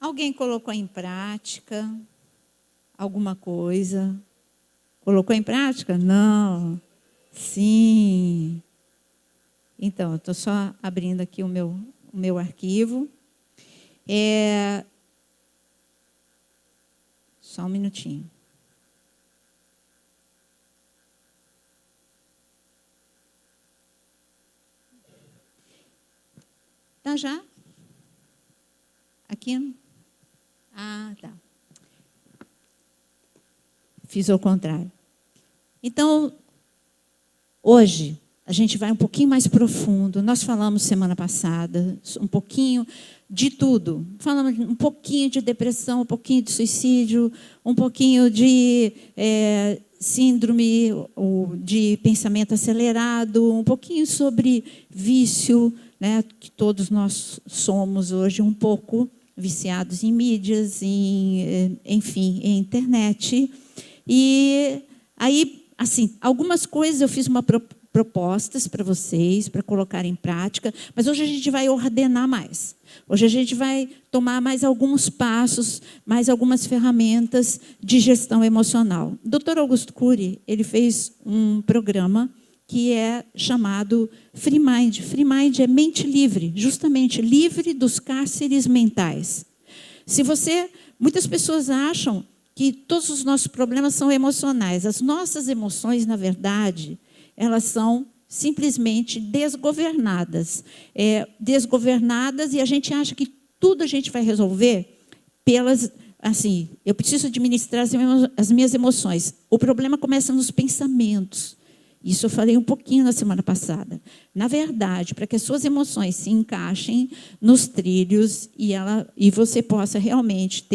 Alguém colocou em prática alguma coisa? Colocou em prática? Não. Sim. Então, eu estou só abrindo aqui o meu arquivo. Só um minutinho. Tá já? Aqui? Ah, tá. Fiz ao contrário. Então, hoje, a gente vai um pouquinho mais profundo. Nós falamos semana passada um pouquinho de tudo. Falamos um pouquinho de depressão, um pouquinho de suicídio, um pouquinho de síndrome de pensamento acelerado, um pouquinho sobre vício, né, que todos nós somos hoje um pouco viciados em mídias, enfim, em internet. E aí, assim, algumas coisas eu fiz propostas para vocês, para colocar em prática, mas hoje a gente vai ordenar mais. Hoje a gente vai tomar mais alguns passos, mais algumas ferramentas de gestão emocional. O Dr. Augusto Cury, ele fez um programa que é chamado Free Mind. Free Mind é mente livre, justamente livre dos cárceres mentais. Muitas pessoas acham que todos os nossos problemas são emocionais. As nossas emoções, na verdade, elas são simplesmente desgovernadas. Desgovernadas, e a gente acha que tudo a gente vai resolver assim, eu preciso administrar as minhas emoções. O problema começa nos pensamentos. Isso eu falei um pouquinho na semana passada. Na verdade, para que as suas emoções se encaixem nos trilhos e você possa realmente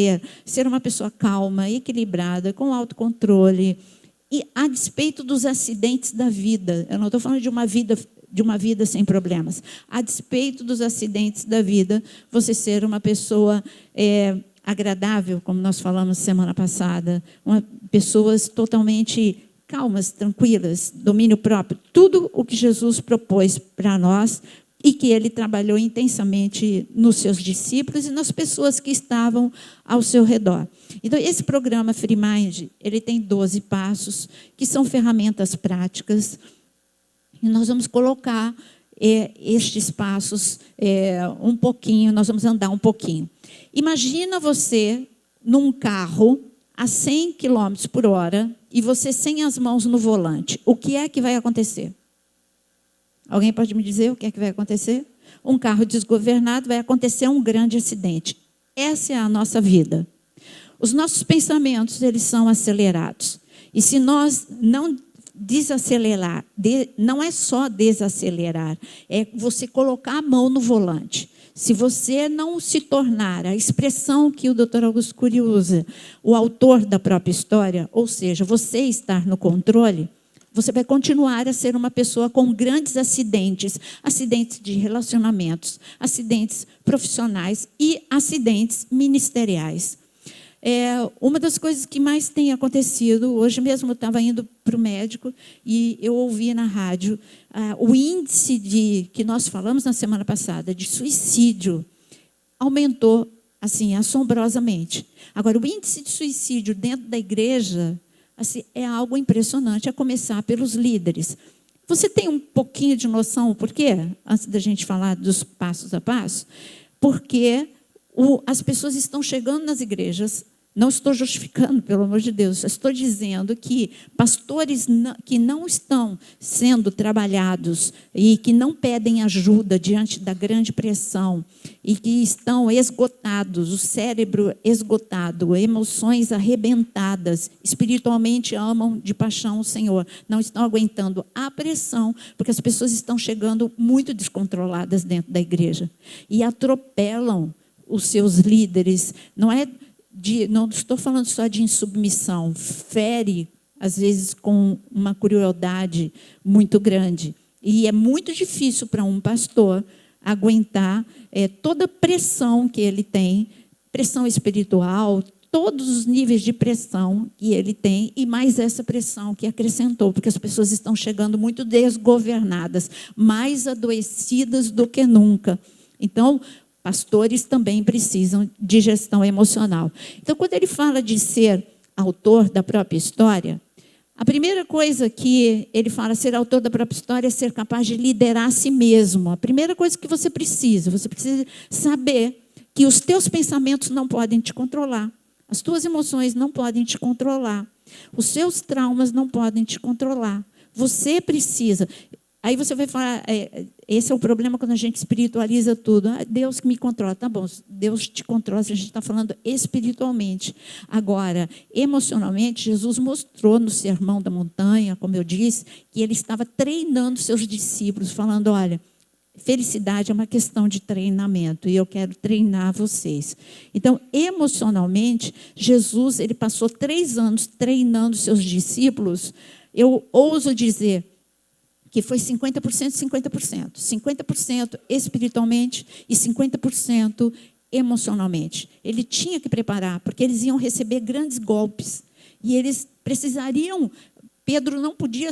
ser uma pessoa calma, equilibrada, com autocontrole, e a despeito dos acidentes da vida. Eu não estou falando de uma vida sem problemas. A despeito dos acidentes da vida, você ser uma pessoa agradável, como nós falamos semana passada, pessoas totalmente calmas, tranquilas, domínio próprio, tudo o que Jesus propôs para nós e que ele trabalhou intensamente nos seus discípulos e nas pessoas que estavam ao seu redor. Então, esse programa Free Mind, ele tem 12 passos, que são ferramentas práticas, e nós vamos colocar estes passos um pouquinho, nós vamos andar um pouquinho. Imagina você num carro a 100 km por hora e você sem as mãos no volante. O que é que vai acontecer? Alguém pode me dizer o que é que vai acontecer? Um carro desgovernado, vai acontecer um grande acidente. Essa é a nossa vida. Os nossos pensamentos, eles são acelerados. E se nós não desacelerar, não é só desacelerar, é você colocar a mão no volante. Se você não se tornar a expressão que o Dr. Augusto Cury usa, o autor da própria história, ou seja, você estar no controle, você vai continuar a ser uma pessoa com grandes acidentes de relacionamentos, acidentes profissionais e acidentes ministeriais. Uma das coisas que mais tem acontecido, hoje mesmo eu estava indo para o médico e eu ouvi na rádio o índice que nós falamos na semana passada, de suicídio, aumentou assim, assombrosamente. Agora, o índice de suicídio dentro da igreja assim, é algo impressionante, a começar pelos líderes. Você tem um pouquinho de noção por quê? Antes da gente falar dos passos a passo? Porque as pessoas estão chegando nas igrejas. Não estou justificando, pelo amor de Deus, estou dizendo que pastores que não estão sendo trabalhados e que não pedem ajuda diante da grande pressão e que estão esgotados, o cérebro esgotado, emoções arrebentadas, espiritualmente amam de paixão o Senhor, não estão aguentando a pressão, porque as pessoas estão chegando muito descontroladas dentro da igreja e atropelam os seus líderes, não estou falando só de insubmissão, fere, às vezes, com uma crueldade muito grande. E é muito difícil para um pastor aguentar toda a pressão que ele tem, pressão espiritual, todos os níveis de pressão que ele tem, e mais essa pressão que acrescentou, porque as pessoas estão chegando muito desgovernadas, mais adoecidas do que nunca. Então, Pastores também precisam de gestão emocional. Então, quando ele fala de ser autor da própria história, a primeira coisa que ele fala, ser autor da própria história, é ser capaz de liderar a si mesmo. A primeira coisa que você precisa saber que os teus pensamentos não podem te controlar, as tuas emoções não podem te controlar, os seus traumas não podem te controlar. Você precisa. Aí você vai falar, esse é o problema quando a gente espiritualiza tudo. Deus que me controla. Tá bom, Deus te controla, a gente está falando espiritualmente. Agora, emocionalmente, Jesus mostrou no Sermão da Montanha, como eu disse, que ele estava treinando seus discípulos, falando, olha, felicidade é uma questão de treinamento, e eu quero treinar vocês. Então, emocionalmente, Jesus ele passou 3 anos treinando seus discípulos. Eu ouso dizer que foi 50%, 50%. 50% espiritualmente e 50% emocionalmente. Ele tinha que preparar, porque eles iam receber grandes golpes. E eles precisariam... Pedro não podia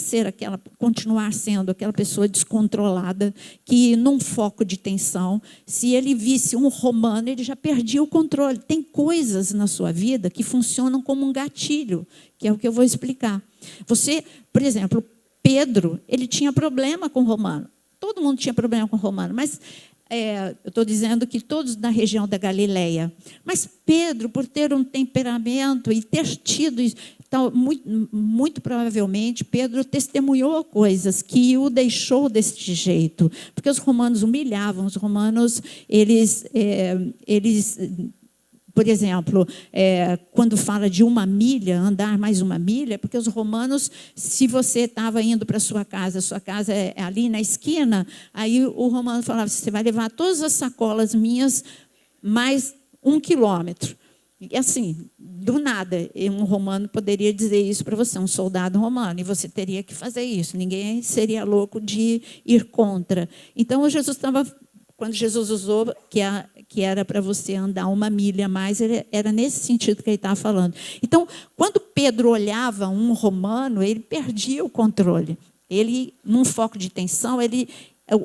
continuar sendo aquela pessoa descontrolada, que num foco de tensão, se ele visse um romano, ele já perdia o controle. Tem coisas na sua vida que funcionam como um gatilho, que é o que eu vou explicar. Você, por exemplo, Pedro, ele tinha problema com o romano. Todo mundo tinha problema com o romano, mas eu estou dizendo que todos da região da Galileia. Mas Pedro, por ter um temperamento e ter tido... Então, muito provavelmente, Pedro testemunhou coisas que o deixou desse jeito. Porque os romanos humilhavam, os romanos, eles por exemplo, quando fala de 1 milha, andar mais 1 milha, porque os romanos, se você estava indo para a sua casa é ali na esquina, aí o romano falava, você vai levar todas as sacolas minhas mais 1 quilômetro. E assim, do nada, um romano poderia dizer isso para você, um soldado romano, e você teria que fazer isso. Ninguém seria louco de ir contra. Então, quando Jesus usou que era para você andar 1 milha a mais, era nesse sentido que ele estava falando. Então, quando Pedro olhava um romano, ele perdia o controle. Ele, num foco de tensão,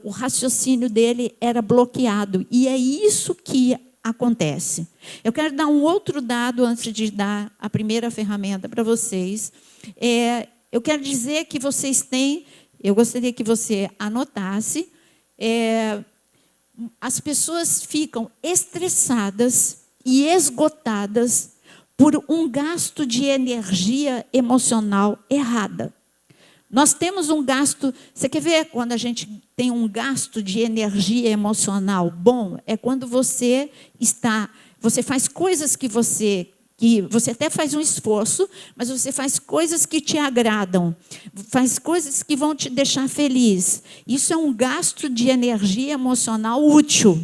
o raciocínio dele era bloqueado. E é isso que acontece. Eu quero dar um outro dado antes de dar a primeira ferramenta para vocês. Eu quero dizer que vocês têm, eu gostaria que você anotasse, as pessoas ficam estressadas e esgotadas por um gasto de energia emocional errada. Nós temos um gasto, você quer ver quando a gente tem um gasto de energia emocional bom? É quando você faz coisas que você até faz um esforço, mas você faz coisas que te agradam, faz coisas que vão te deixar feliz. Isso é um gasto de energia emocional útil.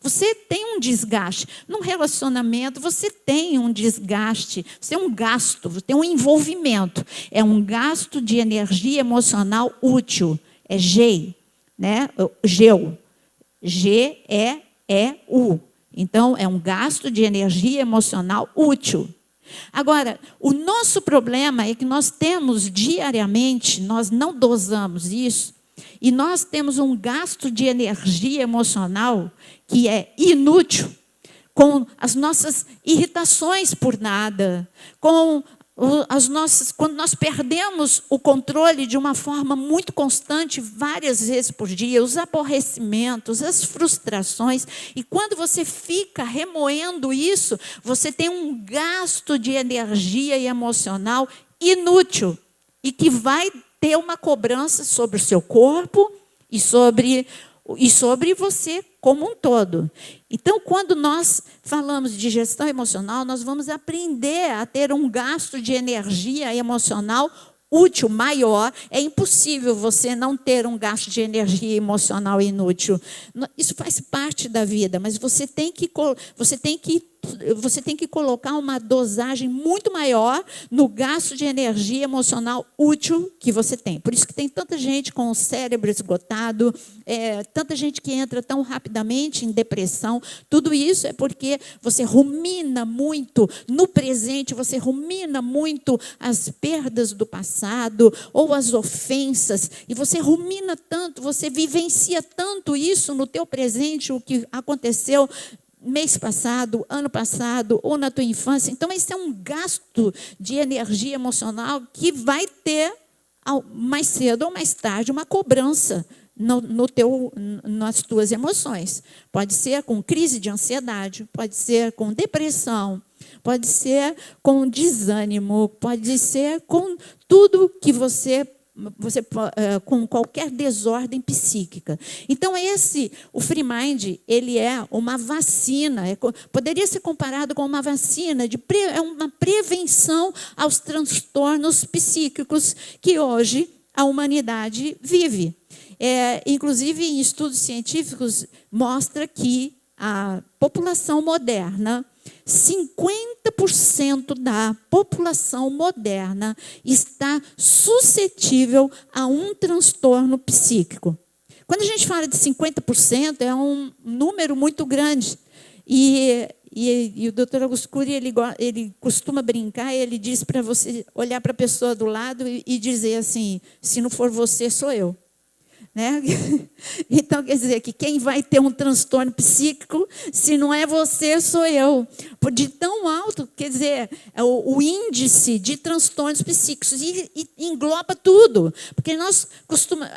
Você tem um desgaste. Num relacionamento, você tem um desgaste, você tem um gasto, você tem um envolvimento. É um gasto de energia emocional útil. É GEU, né? G-E-E-U. Então, é um gasto de energia emocional útil. Agora, o nosso problema é que nós temos diariamente, nós não dosamos isso, e nós temos um gasto de energia emocional que é inútil, com as nossas irritações por nada, quando nós perdemos o controle de uma forma muito constante, várias vezes por dia, os aborrecimentos, as frustrações, e quando você fica remoendo isso, você tem um gasto de energia emocional inútil, e que vai ter uma cobrança sobre o seu corpo e sobre você como um todo. Então, quando nós falamos de gestão emocional, nós vamos aprender a ter um gasto de energia emocional útil maior. É impossível você não ter um gasto de energia emocional inútil. Isso faz parte da vida, mas você tem que você tem que colocar uma dosagem muito maior no gasto de energia emocional útil que você tem. Por isso que tem tanta gente com o cérebro esgotado, tanta gente que entra tão rapidamente em depressão. Tudo isso é porque você rumina muito no presente, você rumina muito as perdas do passado ou as ofensas, e você rumina tanto, você vivencia tanto isso no teu presente, o que aconteceu mês passado, ano passado, ou na tua infância. Então, esse é um gasto de energia emocional que vai ter, mais cedo ou mais tarde, uma cobrança nas tuas emoções. Pode ser com crise de ansiedade, pode ser com depressão, pode ser com desânimo, pode ser com tudo que você com qualquer desordem psíquica. Então, o Free Mind, ele é uma vacina, poderia ser comparado com uma vacina, é uma prevenção aos transtornos psíquicos que hoje a humanidade vive. Inclusive, em estudos científicos, mostra que a população moderna, 50% da população moderna está suscetível a um transtorno psíquico. Quando a gente fala de 50%, é um número muito grande. E o Dr. Augusto Cury, ele costuma brincar, ele diz para você olhar para a pessoa do lado e dizer assim, se não for você, sou eu. Né? Então, quer dizer que quem vai ter um transtorno psíquico, se não é você, sou eu. De tão alto, quer dizer, o índice de transtornos psíquicos e engloba tudo. Porque nós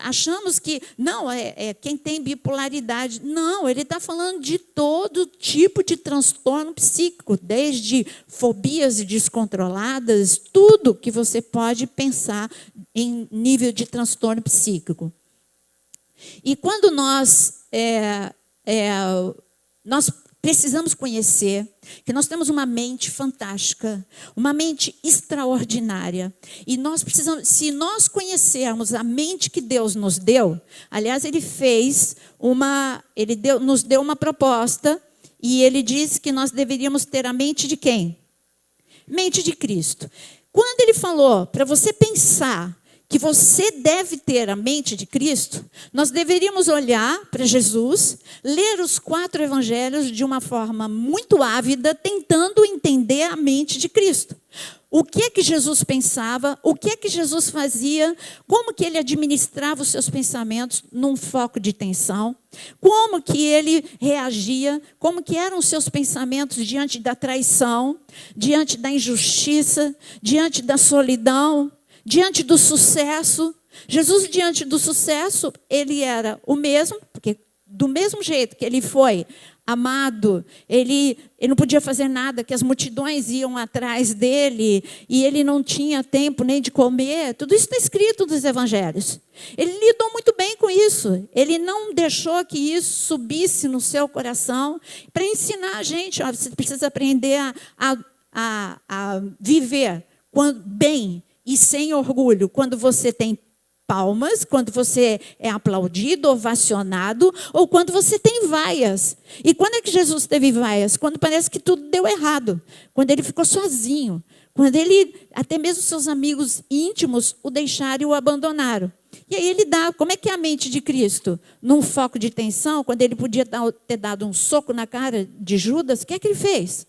achamos que, não, é quem tem bipolaridade. Não, ele está falando de todo tipo de transtorno psíquico, desde fobias descontroladas, tudo que você pode pensar em nível de transtorno psíquico. E quando nós precisamos conhecer que nós temos uma mente fantástica, uma mente extraordinária, e nós precisamos, se nós conhecermos a mente que Deus nos deu, aliás, Ele nos deu uma proposta, e Ele disse que nós deveríamos ter a mente de quem? Mente de Cristo. Quando Ele falou para você pensar que você deve ter a mente de Cristo, nós deveríamos olhar para Jesus, ler os 4 evangelhos de uma forma muito ávida, tentando entender a mente de Cristo. O que é que Jesus pensava, o que é que Jesus fazia, como que ele administrava os seus pensamentos num foco de tensão, como que ele reagia, como que eram os seus pensamentos diante da traição, diante da injustiça, diante da solidão, diante do sucesso. Jesus, diante do sucesso, ele era o mesmo, porque do mesmo jeito que ele foi amado, ele não podia fazer nada, que as multidões iam atrás dele, e ele não tinha tempo nem de comer. Tudo isso está escrito nos evangelhos. Ele lidou muito bem com isso. Ele não deixou que isso subisse no seu coração, para ensinar a gente, você precisa aprender a viver bem, e sem orgulho, quando você tem palmas, quando você é aplaudido, ovacionado, ou quando você tem vaias. E quando é que Jesus teve vaias? Quando parece que tudo deu errado, quando ele ficou sozinho, quando até mesmo seus amigos íntimos o deixaram e o abandonaram. E aí como é que é a mente de Cristo? Num foco de tensão, quando ele podia ter dado um soco na cara de Judas, o que é que ele fez?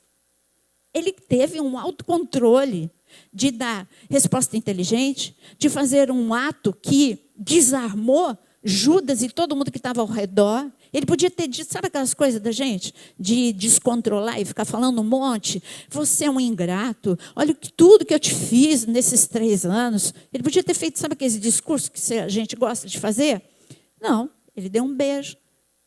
Ele teve um autocontrole de dar resposta inteligente, de fazer um ato que desarmou Judas e todo mundo que estava ao redor. Ele podia ter dito, sabe aquelas coisas da gente? De descontrolar e ficar falando um monte. Você é um ingrato, olha tudo que eu te fiz nesses 3 anos. Ele podia ter feito, sabe aquele discurso que a gente gosta de fazer? Não, ele deu um beijo,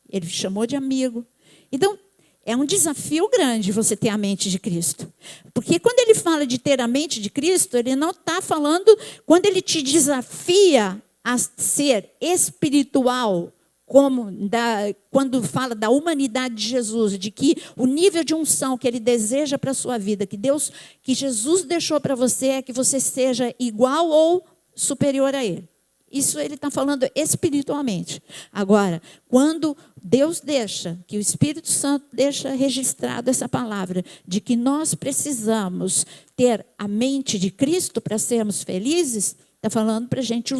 ele chamou de amigo. Então, é um desafio grande você ter a mente de Cristo. Porque quando ele fala de ter a mente de Cristo, ele não está falando, quando ele te desafia a ser espiritual, quando fala da humanidade de Jesus, de que o nível de unção que ele deseja para a sua vida, que Jesus deixou para você, é que você seja igual ou superior a ele. Isso ele está falando espiritualmente. Agora, quando Deus deixa, que o Espírito Santo deixa registrado essa palavra, de que nós precisamos ter a mente de Cristo para sermos felizes, está falando para a gente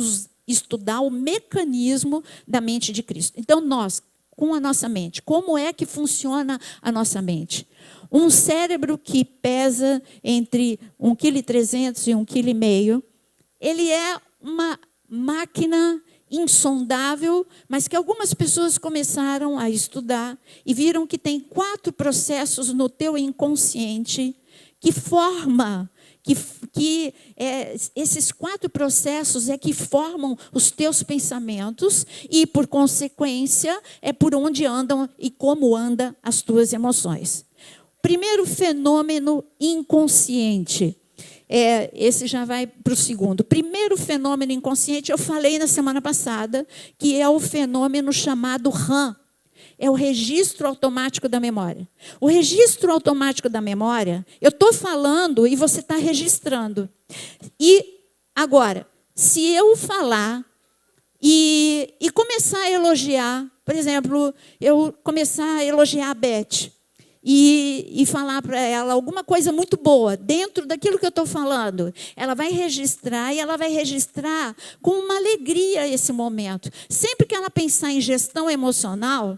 estudar o mecanismo da mente de Cristo. Então, nós, com a nossa mente, como é que funciona a nossa mente? Um cérebro que pesa entre 1,3 kg e 1,5 kg, ele é uma máquina insondável, mas que algumas pessoas começaram a estudar e viram que tem 4 processos no teu inconsciente que forma, esses 4 processos é que formam os teus pensamentos e, por consequência, é por onde andam e como andam as tuas emoções. Primeiro fenômeno inconsciente. Esse já vai para o segundo. Primeiro fenômeno inconsciente, eu falei na semana passada, que é o fenômeno chamado RAM. É o registro automático da memória. O registro automático da memória, eu estou falando e você está registrando. E agora, se eu falar e começar a elogiar, por exemplo, eu começar a elogiar a Beth, e falar para ela alguma coisa muito boa, dentro daquilo que eu estou falando, ela vai registrar, e ela vai registrar com uma alegria esse momento. Sempre que ela pensar em gestão emocional,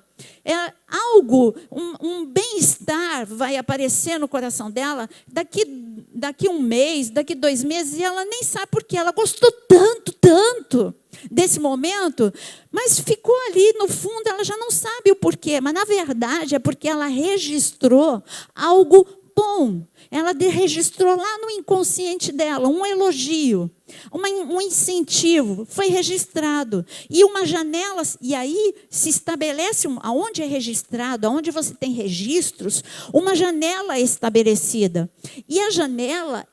um bem-estar vai aparecer no coração dela daqui 1 mês, daqui 2 meses, e ela nem sabe por quê. Ela gostou tanto desse momento, mas ficou ali no fundo, ela já não sabe o porquê, mas na verdade é porque ela registrou algo bom. Ela registrou lá no inconsciente dela um elogio, um incentivo, foi registrado. E uma janela, e aí se estabelece, aonde é registrado, aonde você tem registros, uma janela estabelecida. E a janela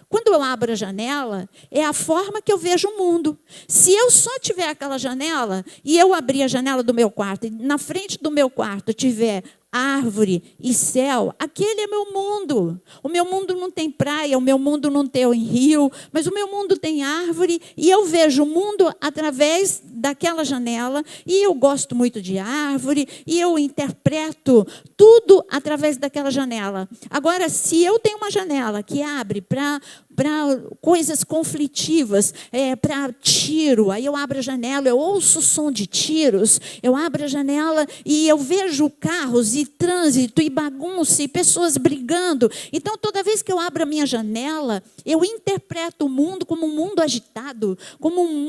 quando eu abro a janela, é a forma que eu vejo o mundo. Se eu só tiver aquela janela, e eu abrir a janela do meu quarto, e na frente do meu quarto tiver árvore e céu, aquele é meu mundo. O meu mundo não tem praia, o meu mundo não tem rio, mas o meu mundo tem árvore, e eu vejo o mundo através daquela janela, e eu gosto muito de árvore, e eu interpreto tudo através daquela janela. Agora, se eu tenho uma janela que abre para coisas conflitivas, para tiro, aí eu abro a janela, eu ouço o som de tiros, eu abro a janela e eu vejo carros e trânsito e bagunça e pessoas brigando. Então, toda vez que eu abro a minha janela, eu interpreto o mundo como um mundo agitado, como um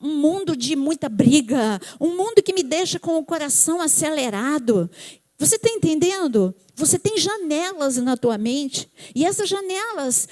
mundo de muita briga, um mundo que me deixa com o coração acelerado. Você está entendendo? Você tem janelas na tua mente, e essas janelas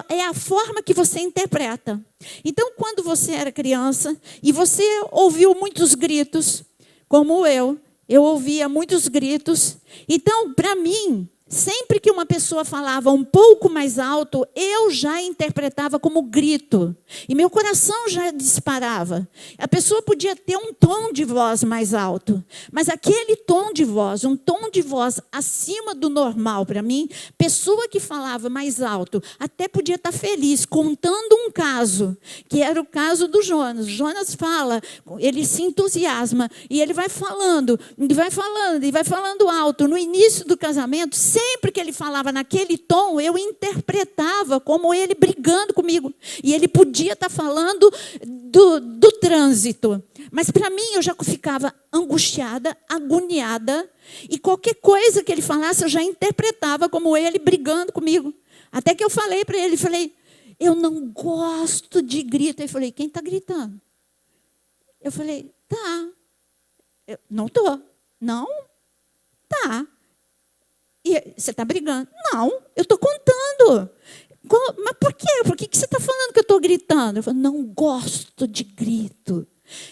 é a forma que você interpreta. Então, quando você era criança e você ouviu muitos gritos, como eu ouvia muitos gritos. Então, para mim, sempre que uma pessoa falava um pouco mais alto, eu já interpretava como grito. E meu coração já disparava. A pessoa podia ter um tom de voz mais alto, mas aquele tom de voz, um tom de voz acima do normal para mim, pessoa que falava mais alto, até podia estar feliz, contando um caso, que era o caso do Jonas. Jonas fala, ele se entusiasma, e ele vai falando, e vai falando, e vai falando alto. No início do casamento, sempre que ele falava naquele tom, eu interpretava como ele brigando comigo. E ele podia estar falando do trânsito. Mas para mim, eu já ficava angustiada, agoniada. E qualquer coisa que ele falasse, eu já interpretava como ele brigando comigo. Até que eu falei para ele, eu não gosto de grito. Ele falou, quem está gritando? Eu falei, tá. Eu, não estou. Não? Tá. E você está brigando? Não, eu estou contando. Mas por quê? Por que você está falando que eu estou gritando? Eu falei, não gosto de grito.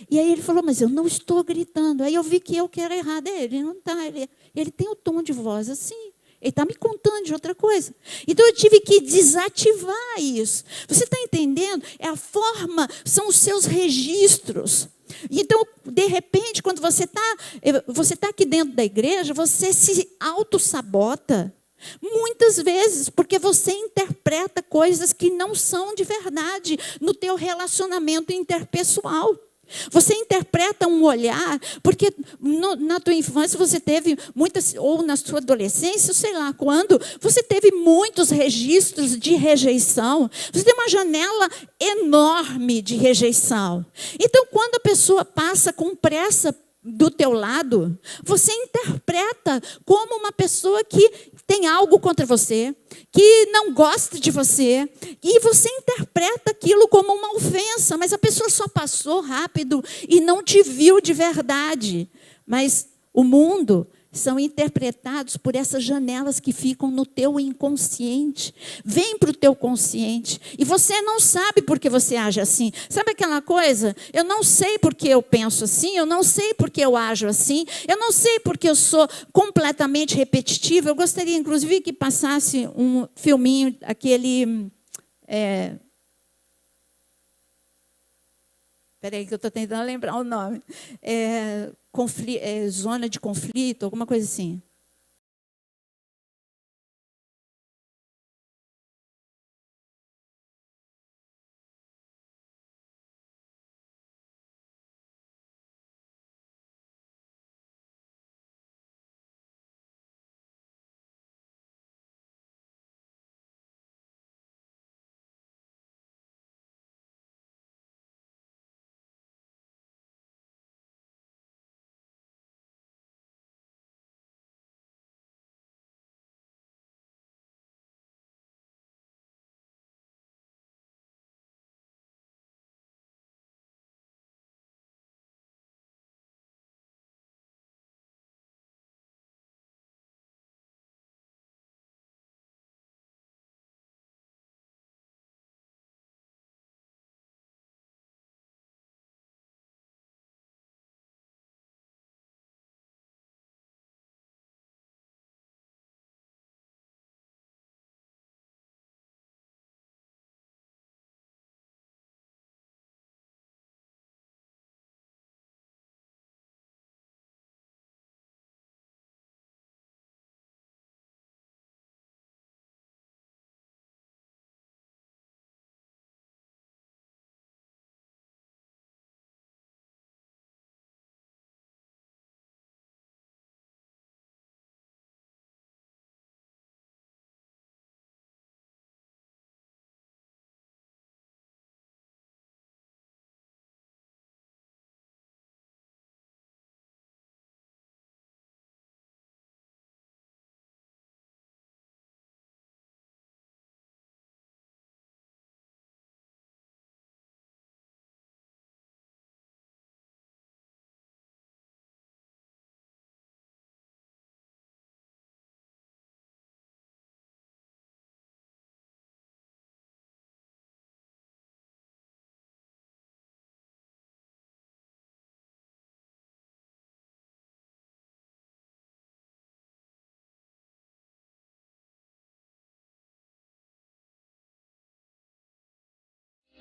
E aí ele falou, mas eu não estou gritando. Aí eu vi que eu que era errado. Ele não está. Ele tem o tom de voz assim. Ele está me contando de outra coisa. Então eu tive que desativar isso. Você está entendendo? É a forma, são os seus registros. Então, de repente, quando você tá aqui dentro da igreja, você se auto-sabota. Muitas vezes, porque você interpreta coisas que não são de verdade no teu relacionamento interpessoal. Você interpreta um olhar, porque na tua infância você teve muitas, ou na sua adolescência, sei lá quando, você teve muitos registros de rejeição. Você tem uma janela enorme de rejeição. Então, quando a pessoa passa com pressa do teu lado, você interpreta como uma pessoa que tem algo contra você, que não gosta de você, e você interpreta aquilo como uma ofensa, mas a pessoa só passou rápido e não te viu de verdade. Mas o mundo são interpretados por essas janelas que ficam no teu inconsciente. Vem para o teu consciente. E você não sabe por que você age assim. Sabe aquela coisa? Eu não sei por que eu penso assim, eu não sei por que eu ajo assim, eu não sei por que eu sou completamente repetitiva. Eu gostaria, inclusive, que passasse um filminho, aquele... Espera aí que eu estou tentando lembrar o nome. Zona de conflito, alguma coisa assim.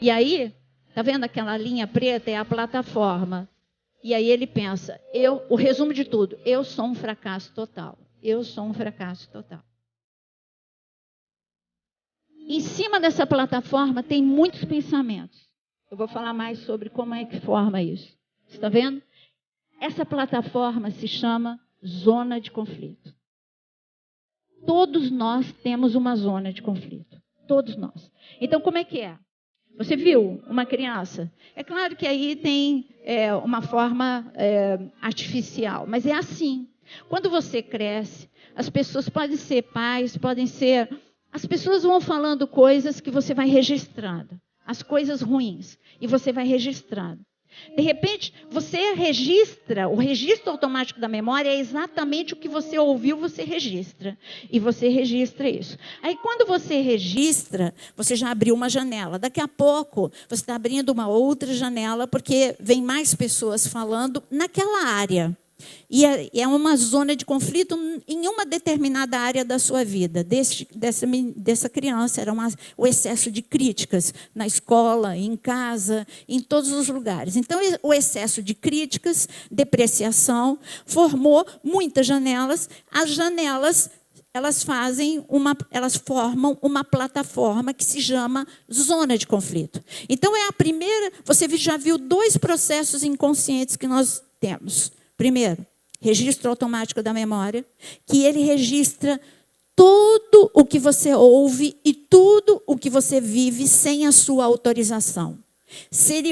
E aí, tá vendo aquela linha preta? É a plataforma. E aí ele pensa, o resumo de tudo, eu sou um fracasso total. Eu sou um fracasso total. Em cima dessa plataforma tem muitos pensamentos. Eu vou falar mais sobre como é que forma isso. Você está vendo? Essa plataforma se chama zona de conflito. Todos nós temos uma zona de conflito. Todos nós. Então, como é que é? Você viu uma criança? É claro que aí tem uma forma artificial, mas é assim. Quando você cresce, as pessoas podem ser pais, podem ser... As pessoas vão falando coisas que você vai registrando. As coisas ruins. E você vai registrando. De repente, você registra, o registro automático da memória é exatamente o que você ouviu, você registra. E você registra isso. Aí, quando você registra, você já abriu uma janela. Daqui a pouco, você está abrindo uma outra janela, porque vem mais pessoas falando naquela área. E é uma zona de conflito em uma determinada área da sua vida. Dessa criança, era o excesso de críticas na escola, em casa, em todos os lugares. Então, o excesso de críticas, depreciação, formou muitas janelas. As janelas, elas formam uma plataforma que se chama zona de conflito. Então, é a primeira, você já viu 2 processos inconscientes que nós temos. Primeiro, registro automático da memória, que ele registra tudo o que você ouve e tudo o que você vive sem a sua autorização.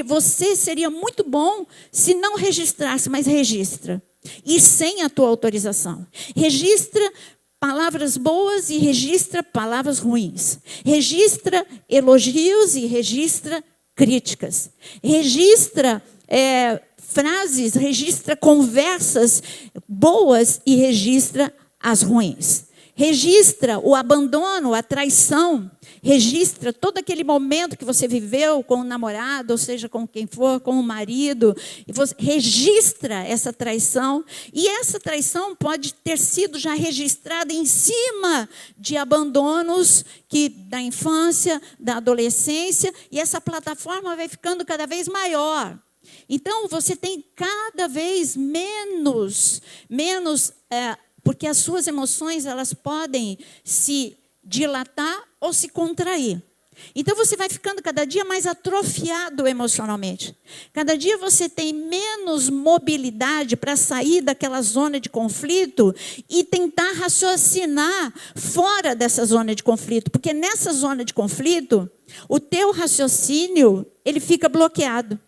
Você seria muito bom se não registrasse, mas registra. E sem a tua autorização. Registra palavras boas e registra palavras ruins. Registra elogios e registra críticas. Registra frases, registra conversas boas e registra as ruins. Registra o abandono, a traição. Registra todo aquele momento que você viveu com o namorado, ou seja, com quem for, com o marido. E você registra essa traição. E essa traição pode ter sido já registrada em cima de abandonos da infância, da adolescência. E essa plataforma vai ficando cada vez maior. Então, você tem cada vez menos porque as suas emoções, elas podem se dilatar ou se contrair. Então, você vai ficando cada dia mais atrofiado emocionalmente. Cada dia você tem menos mobilidade para sair daquela zona de conflito e tentar raciocinar fora dessa zona de conflito. Porque nessa zona de conflito, o teu raciocínio, ele fica bloqueado.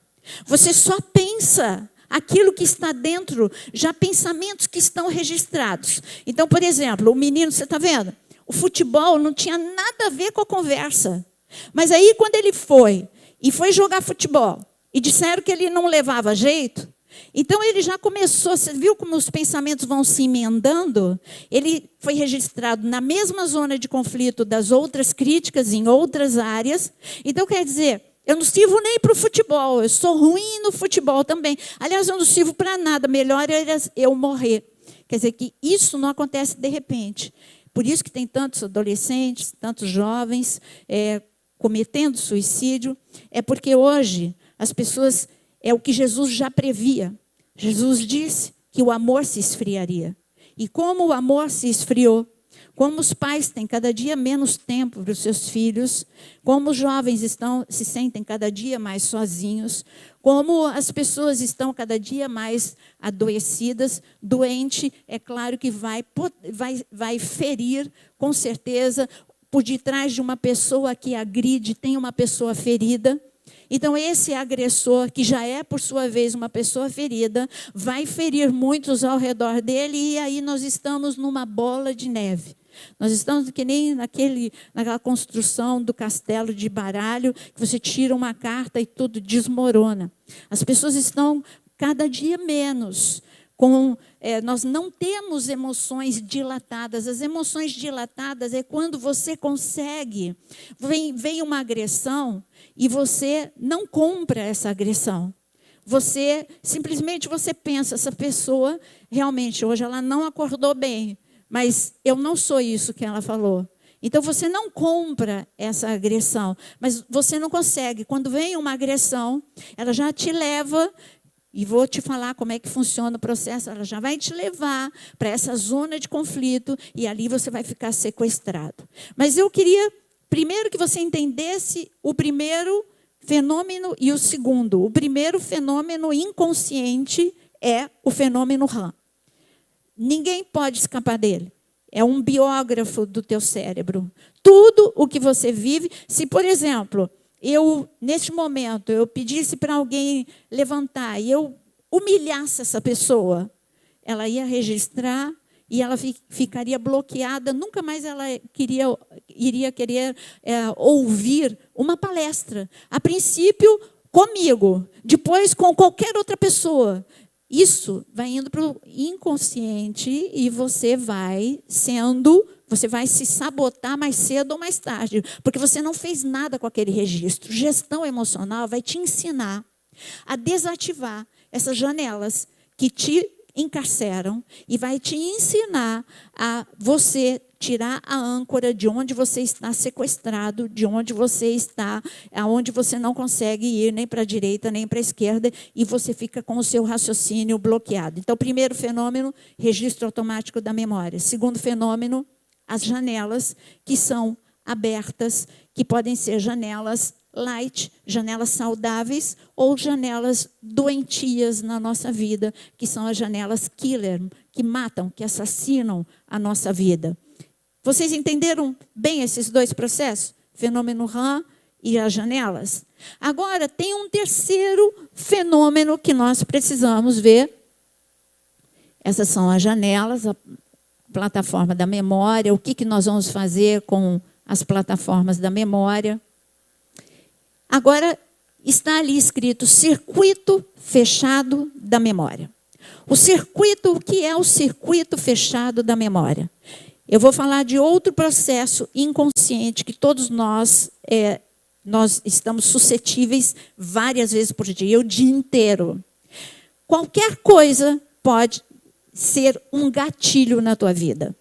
Você só pensa aquilo que está dentro, já pensamentos que estão registrados. Então, por exemplo, o menino, você está vendo? O futebol não tinha nada a ver com a conversa. Mas aí, quando ele foi jogar futebol, e disseram que ele não levava jeito, então ele já começou, você viu como os pensamentos vão se emendando? Ele foi registrado na mesma zona de conflito das outras críticas, em outras áreas. Então, quer dizer, eu não sirvo nem para o futebol, eu sou ruim no futebol também. Aliás, eu não sirvo para nada, melhor é eu morrer. Quer dizer, que isso não acontece de repente. Por isso que tem tantos adolescentes, tantos jovens cometendo suicídio. É porque hoje as pessoas, é o que Jesus já previa. Jesus disse que o amor se esfriaria. E como o amor se esfriou, como os pais têm cada dia menos tempo para os seus filhos, como os jovens se sentem cada dia mais sozinhos, como as pessoas estão cada dia mais adoecidas, doente, é claro que vai ferir, com certeza, por detrás de uma pessoa que agride, tem uma pessoa ferida. Então, esse agressor, que já é, por sua vez, uma pessoa ferida, vai ferir muitos ao redor dele, e aí nós estamos numa bola de neve. Nós estamos que nem naquela construção do castelo de baralho, que você tira uma carta e tudo desmorona. As pessoas estão cada dia menos. Nós não temos emoções dilatadas. As emoções dilatadas é quando você consegue, vem uma agressão e você não compra essa agressão. Simplesmente você pensa, essa pessoa realmente hoje ela não acordou bem. Mas eu não sou isso que ela falou. Então, você não compra essa agressão, mas você não consegue. Quando vem uma agressão, ela já te leva, e vou te falar como é que funciona o processo, ela já vai te levar para essa zona de conflito, e ali você vai ficar sequestrado. Mas eu queria, primeiro, que você entendesse o primeiro fenômeno e o segundo. O primeiro fenômeno inconsciente é o fenômeno RAM. Ninguém pode escapar dele. É um biógrafo do teu cérebro. Tudo o que você vive, se, por exemplo, neste momento, eu pedisse para alguém levantar e eu humilhasse essa pessoa, ela ia registrar e ela ficaria bloqueada, nunca mais ela iria querer ouvir uma palestra. A princípio, comigo, depois com qualquer outra pessoa. Isso vai indo para o inconsciente e você vai se sabotar mais cedo ou mais tarde, porque você não fez nada com aquele registro. Gestão emocional vai te ensinar a desativar essas janelas que te encarceram e vai te ensinar a você tirar a âncora de onde você está sequestrado, de onde você está, aonde você não consegue ir nem para a direita, nem para a esquerda, e você fica com o seu raciocínio bloqueado. Então, primeiro fenômeno, registro automático da memória. Segundo fenômeno, as janelas que são abertas, que podem ser janelas light, janelas saudáveis ou janelas doentias na nossa vida, que são as janelas killer, que matam, que assassinam a nossa vida. Vocês entenderam bem esses dois processos? Fenômeno RAM e as janelas? Agora, tem um terceiro fenômeno que nós precisamos ver. Essas são as janelas, a plataforma da memória, o que nós vamos fazer com as plataformas da memória. Agora, está ali escrito circuito fechado da memória. O que é o circuito fechado da memória? Eu vou falar de outro processo inconsciente que todos nós estamos suscetíveis várias vezes por dia, o dia inteiro. Qualquer coisa pode ser um gatilho na tua vida.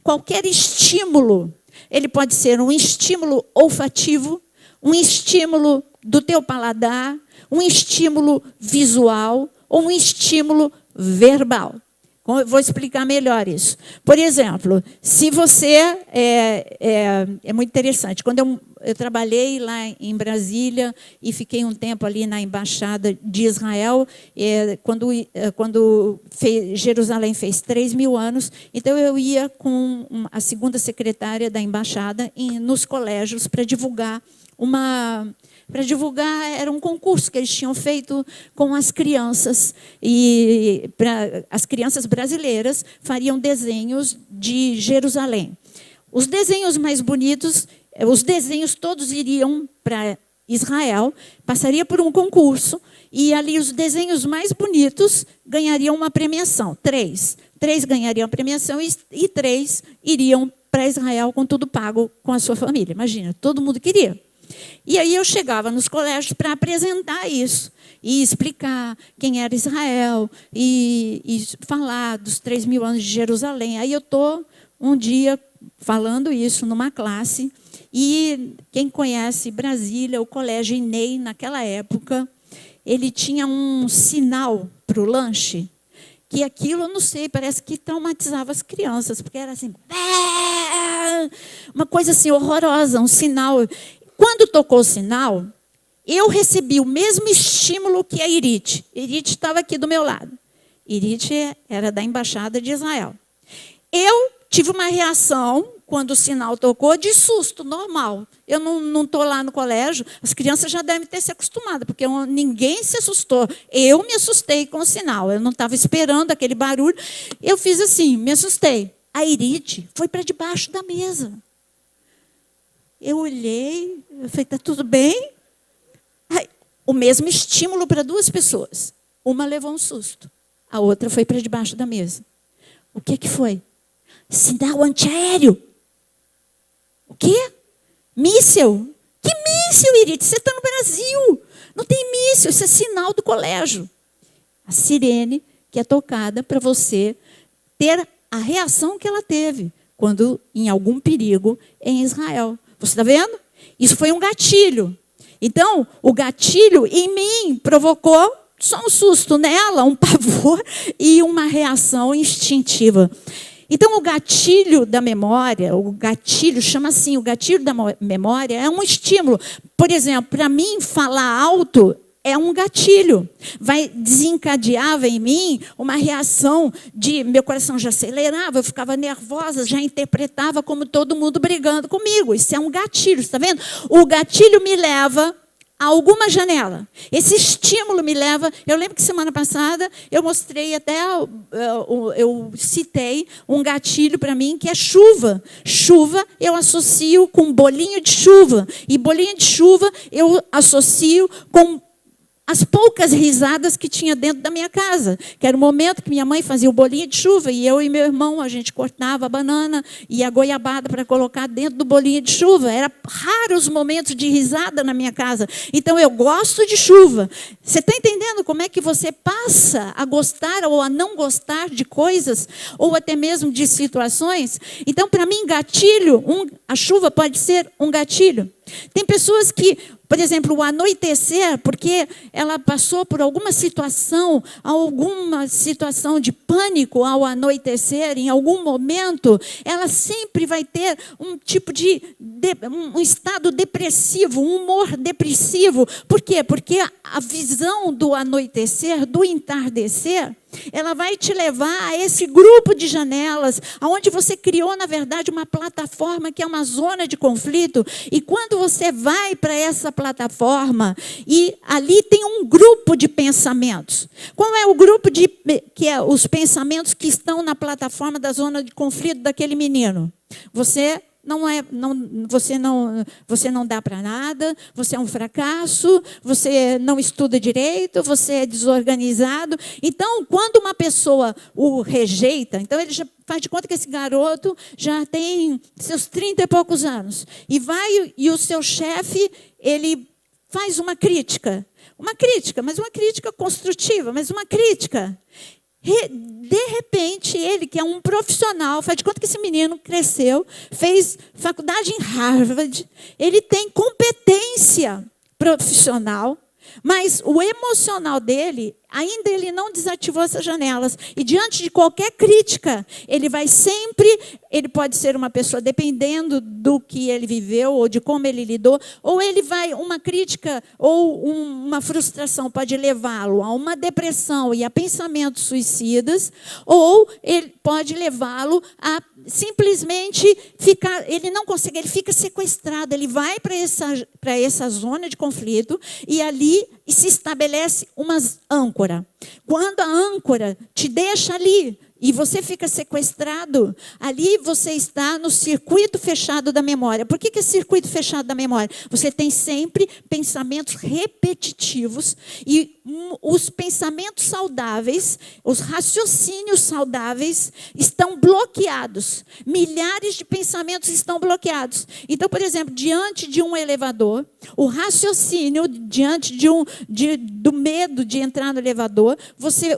Qualquer estímulo, ele pode ser um estímulo olfativo, um estímulo do teu paladar, um estímulo visual ou um estímulo verbal. Vou explicar melhor isso. Por exemplo, se você... É muito interessante. Quando eu trabalhei lá em Brasília e fiquei um tempo ali na Embaixada de Israel, quando Jerusalém fez 3.000 anos, então eu ia com a segunda secretária da Embaixada nos colégios para divulgar era um concurso que eles tinham feito com as crianças. E as crianças brasileiras fariam desenhos de Jerusalém. Os desenhos mais bonitos, os desenhos todos iriam para Israel, passaria por um concurso, e ali os desenhos mais bonitos ganhariam uma premiação. 3 ganhariam a premiação e 3 iriam para Israel com tudo pago com a sua família. Imagina, todo mundo queria. E aí eu chegava nos colégios para apresentar isso, e explicar quem era Israel, e falar dos 3.000 anos de Jerusalém. Aí eu estou um dia falando isso numa classe, e quem conhece Brasília, o Colégio INEI, naquela época, ele tinha um sinal para o lanche, que aquilo, eu não sei, parece que traumatizava as crianças, porque era assim, uma coisa assim horrorosa, um sinal. Quando tocou o sinal, eu recebi o mesmo estímulo que a Irite. Irite estava aqui do meu lado. Irite era da Embaixada de Israel. Eu tive uma reação, quando o sinal tocou, de susto, normal. Eu não estou lá no colégio, as crianças já devem ter se acostumado, porque ninguém se assustou. Eu me assustei com o sinal, eu não estava esperando aquele barulho. Eu fiz assim, me assustei. A Irite foi para debaixo da mesa. Eu olhei, eu falei, está tudo bem? Aí, o mesmo estímulo para 2 pessoas. Uma levou um susto, a outra foi para debaixo da mesa. O que foi? Sinal antiaéreo. O quê? Míssil? Que míssil, Irite? Você está no Brasil. Não tem míssil, isso é sinal do colégio. A sirene que é tocada para você ter a reação que ela teve quando em algum perigo em Israel. Você está vendo? Isso foi um gatilho. Então, o gatilho em mim provocou só um susto nela, um pavor e uma reação instintiva. Então, o gatilho da memória, o gatilho, chama assim, o gatilho da memória é um estímulo. Por exemplo, para mim, falar alto é um gatilho. Desencadeava em mim uma reação de... Meu coração já acelerava, eu ficava nervosa, já interpretava como todo mundo brigando comigo. Isso é um gatilho, está vendo? O gatilho me leva a alguma janela. Esse estímulo me leva... Eu lembro que semana passada eu mostrei até... Eu citei um gatilho para mim que é chuva. Chuva eu associo com bolinho de chuva. E bolinho de chuva eu associo com as poucas risadas que tinha dentro da minha casa, que era o momento que minha mãe fazia o bolinho de chuva e eu e meu irmão, a gente cortava a banana e a goiabada para colocar dentro do bolinho de chuva. Era raro os momentos de risada na minha casa. Então, eu gosto de chuva. Você está entendendo como é que você passa a gostar ou a não gostar de coisas, ou até mesmo de situações? Então, para mim, gatilho, a chuva pode ser um gatilho. Tem pessoas que, por exemplo, o anoitecer, porque ela passou por alguma situação de pânico ao anoitecer, em algum momento, ela sempre vai ter um tipo um estado depressivo, um humor depressivo. Por quê? Porque a visão do anoitecer, do entardecer, ela vai te levar a esse grupo de janelas, onde você criou, na verdade, uma plataforma que é uma zona de conflito. E quando você vai para essa plataforma, e ali tem um grupo de pensamentos. Qual é o grupo que é os pensamentos que estão na plataforma da zona de conflito daquele menino? Você não dá para nada, você é um fracasso, você não estuda direito, você é desorganizado. Então, quando uma pessoa o rejeita, então ele já faz de conta que esse garoto já tem seus 30 e poucos anos. E o seu chefe, ele faz uma crítica, mas uma crítica construtiva, mas uma crítica. De repente, ele, que é um profissional, faz de conta que esse menino cresceu, fez faculdade em Harvard, ele tem competência profissional, mas o emocional dele, ainda ele não desativou essas janelas. E diante de qualquer crítica, ele pode ser uma pessoa, dependendo do que ele viveu, ou de como ele lidou, ou uma crítica, ou uma frustração pode levá-lo a uma depressão e a pensamentos suicidas, ou ele pode levá-lo a simplesmente ele não consegue, ele fica sequestrado, ele vai para essa zona de conflito, e ali se estabelece uma âncora. Quando a âncora te deixa ali e você fica sequestrado, ali você está no circuito fechado da memória. Por que é circuito fechado da memória? Você tem sempre pensamentos repetitivos, e os pensamentos saudáveis, os raciocínios saudáveis estão bloqueados. Milhares de pensamentos estão bloqueados. Então, por exemplo, diante de um elevador, o raciocínio, diante do medo de entrar no elevador,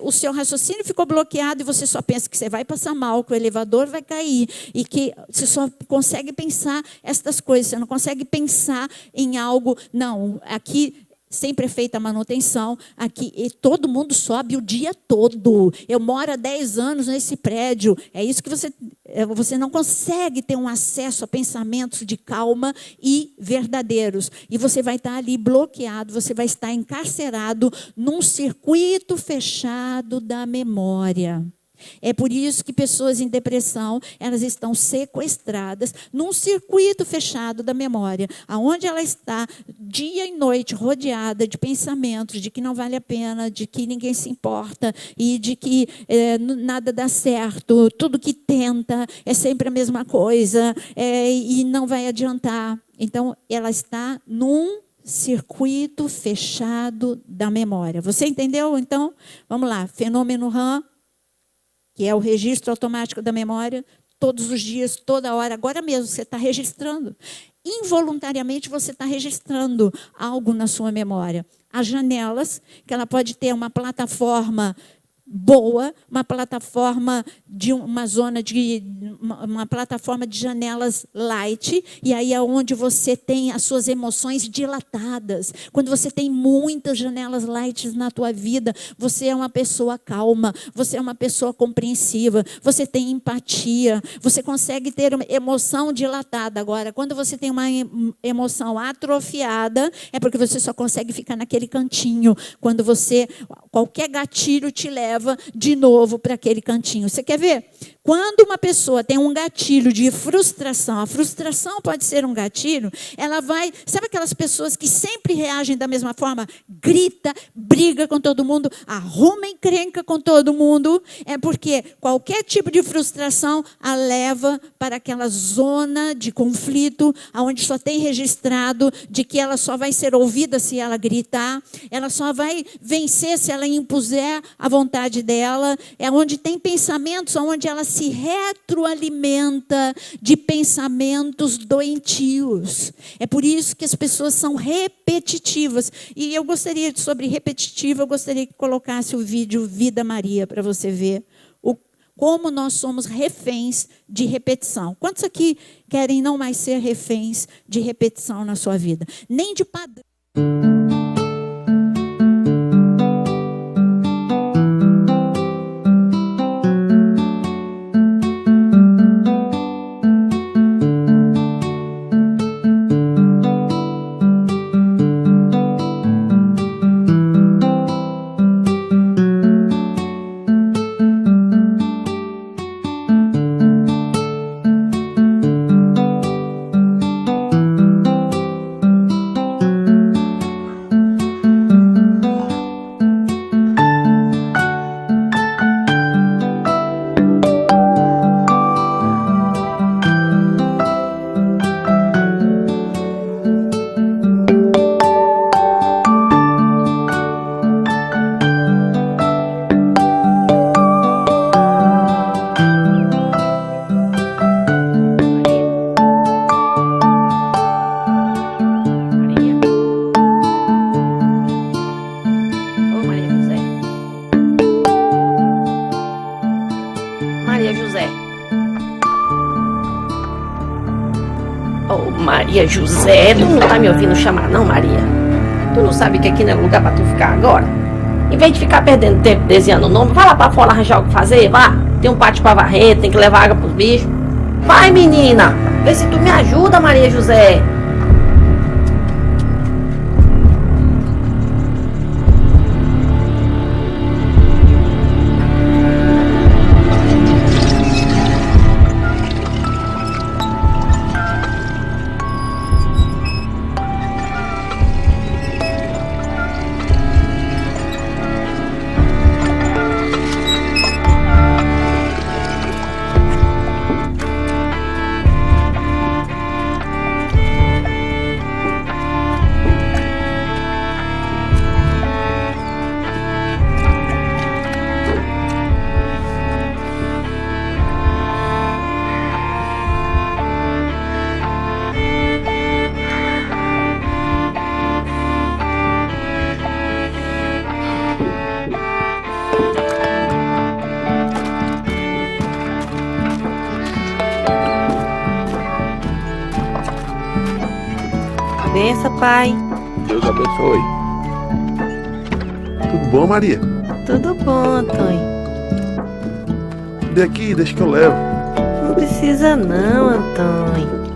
o seu raciocínio ficou bloqueado e você só pensa que você vai passar mal, que o elevador vai cair, e que você só consegue pensar estas coisas, você não consegue pensar em algo, não, aqui sempre é feita a manutenção, aqui e todo mundo sobe o dia todo, eu moro há 10 anos nesse prédio, é isso que você não consegue ter um acesso a pensamentos de calma e verdadeiros, e você vai estar ali bloqueado, você vai estar encarcerado num circuito fechado da memória. É por isso que pessoas em depressão, elas estão sequestradas num circuito fechado da memória, aonde ela está dia e noite rodeada de pensamentos de que não vale a pena, de que ninguém se importa e de que nada dá certo, tudo que tenta é sempre a mesma coisa e não vai adiantar. Então, ela está num circuito fechado da memória. Você entendeu? Então, vamos lá, fenômeno RAM, que é o registro automático da memória, todos os dias, toda hora, agora mesmo você está registrando. Involuntariamente você está registrando algo na sua memória. As janelas, que ela pode ter uma plataforma boa, uma plataforma de uma plataforma de janelas light, e aí é onde você tem as suas emoções dilatadas. Quando você tem muitas janelas light na tua vida, você é uma pessoa calma, você é uma pessoa compreensiva, você tem empatia, você consegue ter uma emoção dilatada. Agora, quando você tem uma emoção atrofiada, é porque você só consegue ficar naquele cantinho, quando qualquer gatilho te leva de novo para aquele cantinho. Você quer ver? Quando uma pessoa tem um gatilho de frustração, a frustração pode ser um gatilho, ela vai... Sabe aquelas pessoas que sempre reagem da mesma forma? Grita, briga com todo mundo, arruma encrenca com todo mundo. É porque qualquer tipo de frustração a leva para aquela zona de conflito, onde só tem registrado de que ela só vai ser ouvida se ela gritar, ela só vai vencer se ela impuser a vontade dela. É onde tem pensamentos, onde ela se retroalimenta de pensamentos doentios. É por isso que as pessoas são repetitivas. E eu gostaria, sobre repetitivo, eu gostaria que colocasse o vídeo Vida Maria, para você ver como nós somos reféns de repetição. Quantos aqui querem não mais ser reféns de repetição na sua vida? Nem de padrão. Maria José, tu não tá me ouvindo chamar não, Maria? Tu não sabe que aqui não é lugar pra tu ficar agora? Em vez de ficar perdendo tempo desenhando o nome, vai lá pra fora arranjar o que fazer, vá. Tem um pátio pra varrer, tem que levar água pros bichos. Vai, menina, vê se tu me ajuda, Maria José. Benção, pai. Deus abençoe. Tudo bom, Maria? Tudo bom, Antônio. Dê aqui, deixa que eu levo. Não precisa não, Antônio.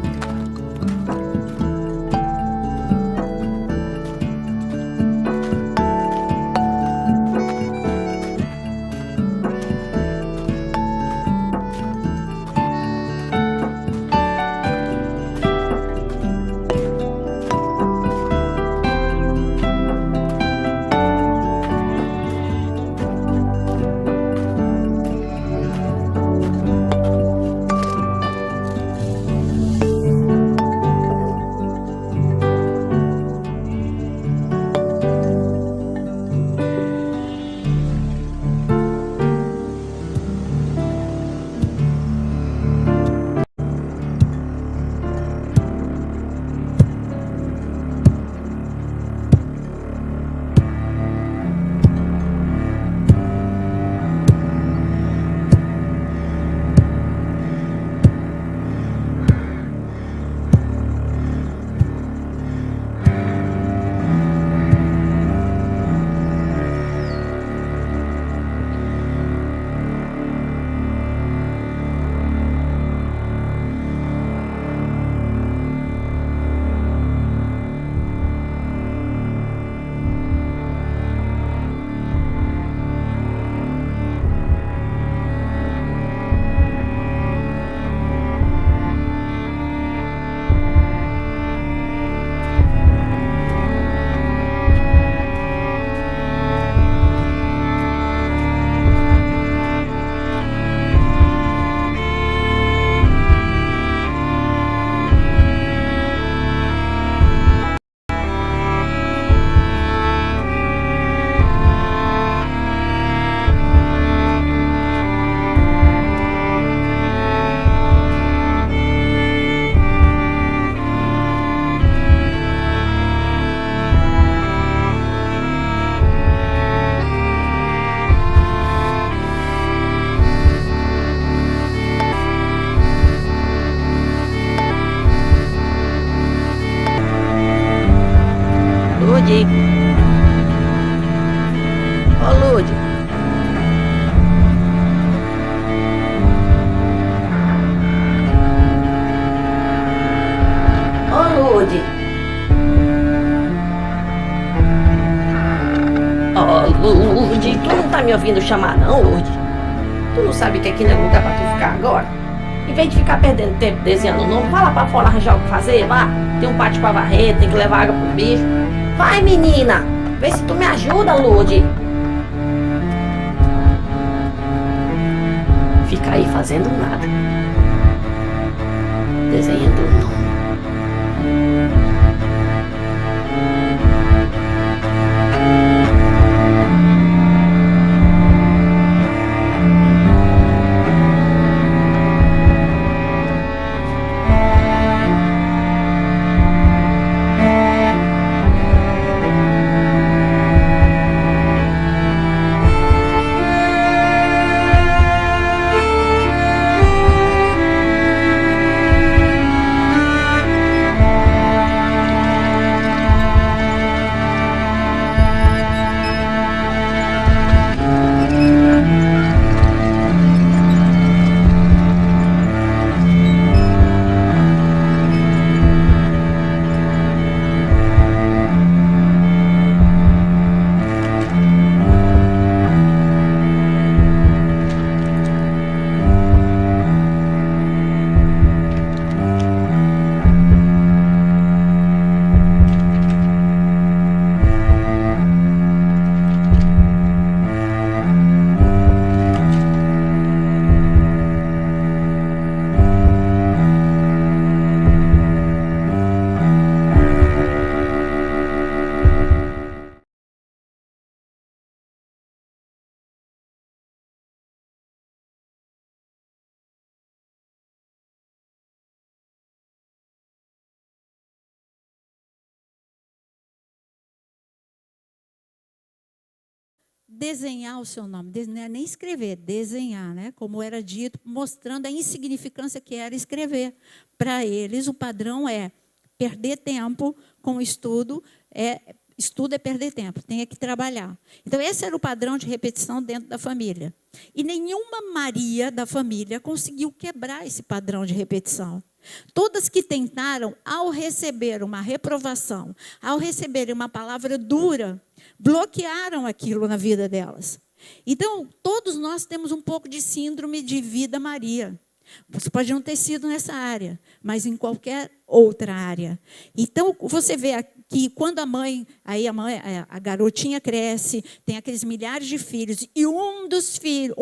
Lourdes, tu não tá me ouvindo chamar não, Lourdes? Tu não sabe que aqui não é lugar pra tu ficar agora? Em vez de ficar perdendo tempo desenhando o nome, vai lá pra fora arranjar o que fazer, vá. Tem um pátio pra varrer, tem que levar água pro bicho. Vai, menina, vê se tu me ajuda, Lourdes. Fica aí fazendo nada. Desenhando o nome. Desenhar o seu nome, nem escrever, desenhar, né? Como era dito, mostrando a insignificância que era escrever. Para eles, o padrão é perder tempo com o estudo, estudo é perder tempo, tem que trabalhar. Então, esse era o padrão de repetição dentro da família. E nenhuma Maria da família conseguiu quebrar esse padrão de repetição. Todas que tentaram, ao receber uma reprovação, ao receberem uma palavra dura, bloquearam aquilo na vida delas. Então, todos nós temos um pouco de síndrome de vida Maria. Você pode não ter sido nessa área, mas em qualquer outra área. Então, você vê aqui, quando a garotinha cresce, tem aqueles milhares de filhos, e um dos filhos,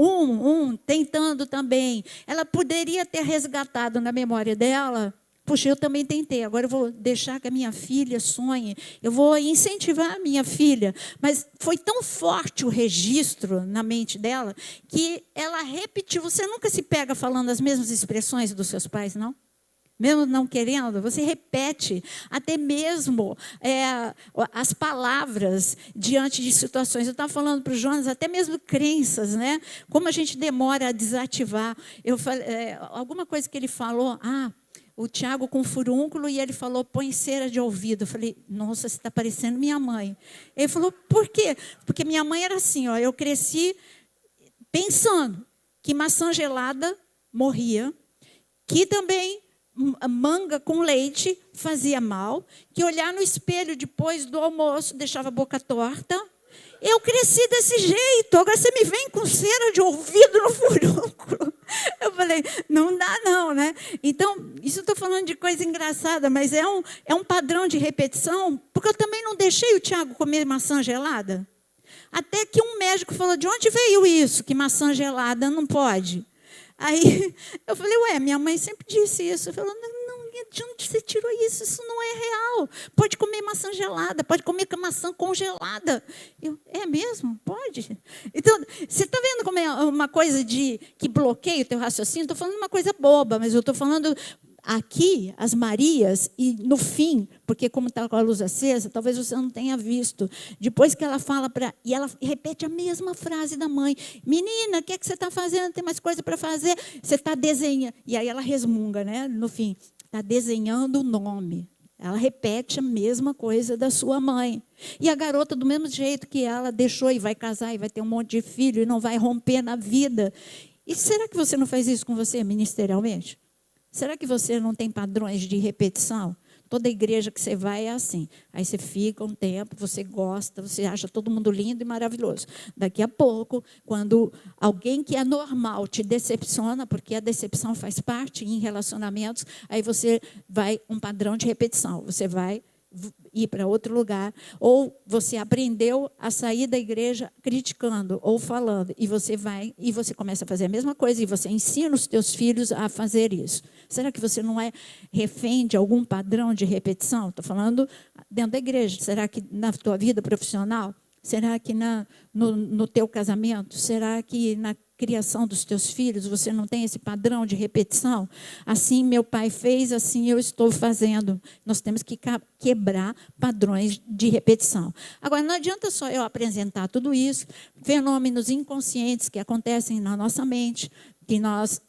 tentando também, ela poderia ter resgatado na memória dela, puxa, eu também tentei, agora eu vou deixar que a minha filha sonhe, eu vou incentivar a minha filha. Mas foi tão forte o registro na mente dela, que ela repetiu. Você nunca se pega falando as mesmas expressões dos seus pais, não? Mesmo não querendo, você repete até mesmo as palavras diante de situações. Eu estava falando para o Jonas, até mesmo crenças, né? Como a gente demora a desativar. Eu falei, alguma coisa que ele falou, o Tiago com furúnculo, e ele falou, põe cera de ouvido. Eu falei, nossa, você está parecendo minha mãe. Ele falou, por quê? Porque minha mãe era assim, eu cresci pensando que maçã gelada morria, que também manga com leite fazia mal, que olhar no espelho depois do almoço deixava a boca torta. Eu cresci desse jeito, agora você me vem com cera de ouvido no furúnculo. Eu falei, não dá não, né? Então, isso eu estou falando de coisa engraçada, mas é um padrão de repetição, porque eu também não deixei o Tiago comer maçã gelada. Até que um médico falou, de onde veio isso, que maçã gelada não pode? Aí eu falei, minha mãe sempre disse isso. Eu falei, não, de onde você tirou isso? Isso não é real. Pode comer maçã gelada, pode comer maçã congelada. É mesmo? Pode. Então, você está vendo como é uma coisa que bloqueia o teu raciocínio? Estou falando uma coisa boba, mas eu estou falando aqui, as Marias, e no fim, porque como está com a luz acesa, talvez você não tenha visto, depois que ela fala e ela repete a mesma frase da mãe, menina, o que é que você está fazendo? Tem mais coisa para fazer? Você está desenhando. E aí ela resmunga, né? No fim, está desenhando o nome. Ela repete a mesma coisa da sua mãe. E a garota, do mesmo jeito que ela deixou e vai casar e vai ter um monte de filho e não vai romper na vida. E será que você não faz isso com você ministerialmente? Será que você não tem padrões de repetição? Toda igreja que você vai é assim. Aí você fica um tempo, você gosta, você acha todo mundo lindo e maravilhoso. Daqui a pouco, quando alguém que é normal te decepciona, porque a decepção faz parte em relacionamentos, aí você vai um padrão de repetição. Você vai ir para outro lugar, ou você aprendeu a sair da igreja criticando ou falando, e você vai e você começa a fazer a mesma coisa, e você ensina os teus filhos a fazer isso. Será que você não é refém de algum padrão de repetição? Estou falando dentro da igreja. Será que na tua vida profissional? Será que no teu casamento? Será que na criação dos teus filhos você não tem esse padrão de repetição? Assim meu pai fez, assim eu estou fazendo. Nós temos que quebrar padrões de repetição. Agora, não adianta só eu apresentar tudo isso, fenômenos inconscientes que acontecem na nossa mente, que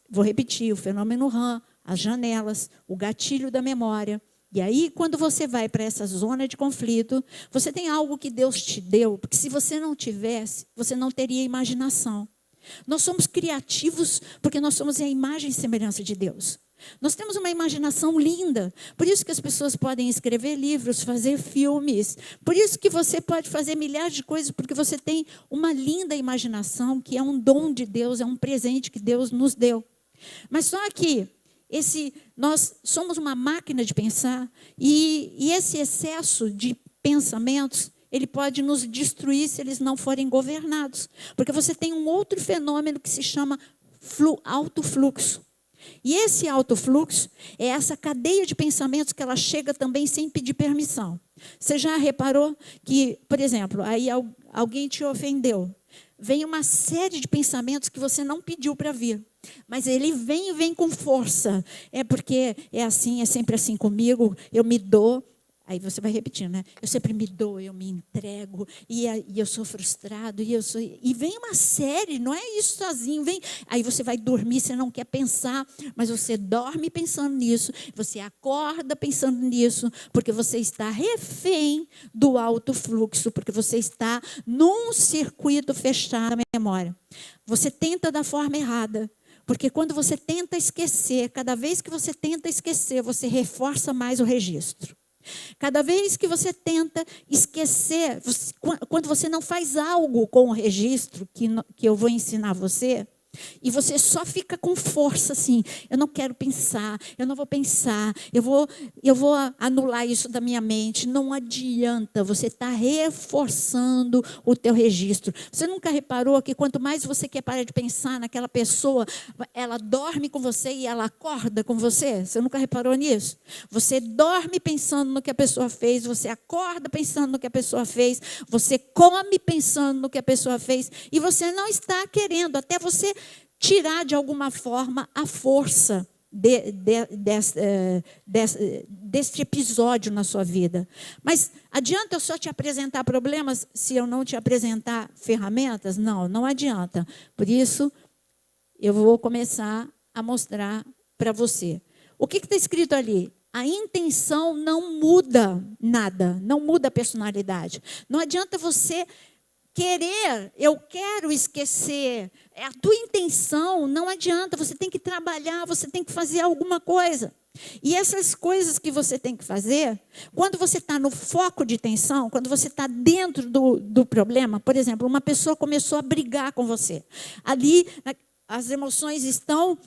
vou repetir, o fenômeno RAM, as janelas, o gatilho da memória. E aí, quando você vai para essa zona de conflito, você tem algo que Deus te deu, porque se você não tivesse, você não teria imaginação. Nós somos criativos porque nós somos a imagem e semelhança de Deus. Nós temos uma imaginação linda, por isso que as pessoas podem escrever livros, fazer filmes, por isso que você pode fazer milhares de coisas, porque você tem uma linda imaginação, que é um dom de Deus, é um presente que Deus nos deu. Mas só que nós somos uma máquina de pensar, e esse excesso de pensamentos, ele pode nos destruir se eles não forem governados. Porque você tem um outro fenômeno que se chama alto fluxo. E esse alto fluxo é essa cadeia de pensamentos que ela chega também sem pedir permissão. Você já reparou que, por exemplo, aí alguém te ofendeu. Vem uma série de pensamentos que você não pediu para vir. Mas ele vem com força. É porque é assim, é sempre assim comigo, eu me dou. Aí você vai repetindo, né? Eu sempre me dou, eu me entrego, e eu sou frustrado, e vem uma série, não é isso sozinho, vem. Aí você vai dormir, você não quer pensar, mas você dorme pensando nisso, você acorda pensando nisso, porque você está refém do alto fluxo, porque você está num circuito fechado da memória. Você tenta da forma errada. Porque quando você tenta esquecer, cada vez que você tenta esquecer, você reforça mais o registro. Cada vez que você tenta esquecer, quando você não faz algo com o registro que eu vou ensinar você, e você só fica com força assim, eu não quero pensar, eu não vou pensar, eu vou anular isso da minha mente. Não adianta, você está reforçando o teu registro. Você nunca reparou que quanto mais você quer parar de pensar naquela pessoa, ela dorme com você e ela acorda com você? Você nunca reparou nisso? Você dorme pensando no que a pessoa fez, você acorda pensando no que a pessoa fez, você come pensando no que a pessoa fez, e você não está querendo, até você tirar de alguma forma a força deste episódio na sua vida. Mas adianta eu só te apresentar problemas se eu não te apresentar ferramentas? Não, não adianta. Por isso, eu vou começar a mostrar para você. O que está escrito ali? A intenção não muda nada, não muda a personalidade. Não adianta você querer, eu quero esquecer, é a tua intenção, não adianta, você tem que trabalhar, você tem que fazer alguma coisa. E essas coisas que você tem que fazer, quando você está no foco de tensão, quando você está dentro do problema, por exemplo, uma pessoa começou a brigar com você, ali as emoções estão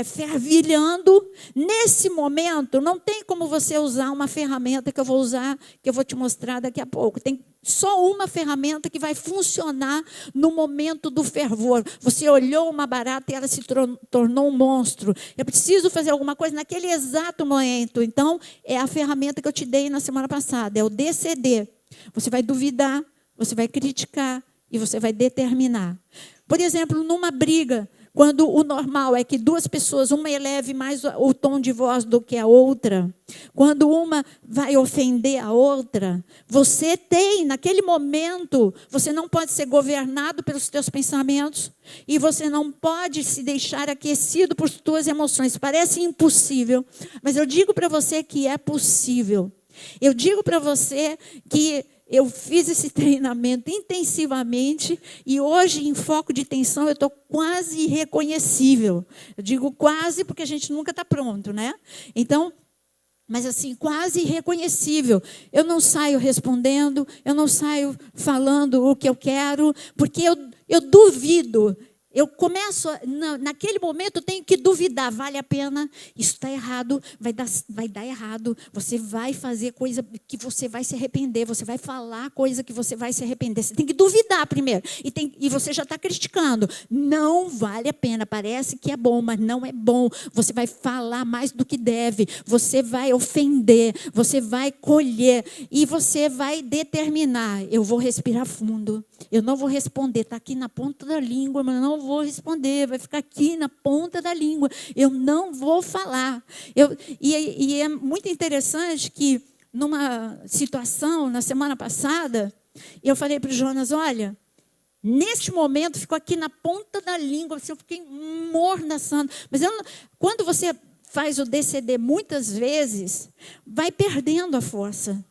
fervilhando. Nesse momento, não tem como você usar uma ferramenta que eu vou usar, que eu vou te mostrar daqui a pouco. Tem só uma ferramenta que vai funcionar no momento do fervor. Você olhou uma barata e ela se tornou um monstro. Eu preciso fazer alguma coisa naquele exato momento. Então, é a ferramenta que eu te dei na semana passada, é o DCD. Você vai duvidar, você vai criticar e você vai determinar. Por exemplo, numa briga, quando o normal é que duas pessoas, uma eleve mais o tom de voz do que a outra, quando uma vai ofender a outra, você tem, naquele momento, você não pode ser governado pelos teus pensamentos e você não pode se deixar aquecido por tuas emoções. Parece impossível, mas eu digo para você que é possível. Eu digo para você que eu fiz esse treinamento intensivamente e hoje, em foco de tensão, eu estou quase irreconhecível. Eu digo quase porque a gente nunca está pronto, né? Então, mas assim, quase irreconhecível. Eu não saio respondendo, eu não saio falando o que eu quero, porque eu duvido. Eu começo, naquele momento, eu tenho que duvidar. Vale a pena? Isso está errado, vai dar errado. Você vai fazer coisa que você vai se arrepender. Você vai falar coisa que você vai se arrepender. Você tem que duvidar primeiro. E você já está criticando. Não vale a pena. Parece que é bom, mas não é bom. Você vai falar mais do que deve. Você vai ofender. Você vai colher. E você vai determinar. Eu vou respirar fundo. Eu não vou responder. Está aqui na ponta da língua, mas eu não vou responder, vai ficar aqui na ponta da língua, eu não vou falar. E é muito interessante que, numa situação, na semana passada, eu falei para o Jonas, olha, neste momento, ficou aqui na ponta da língua, eu fiquei mornaçando, mas quando você faz o DCD muitas vezes, vai perdendo a força.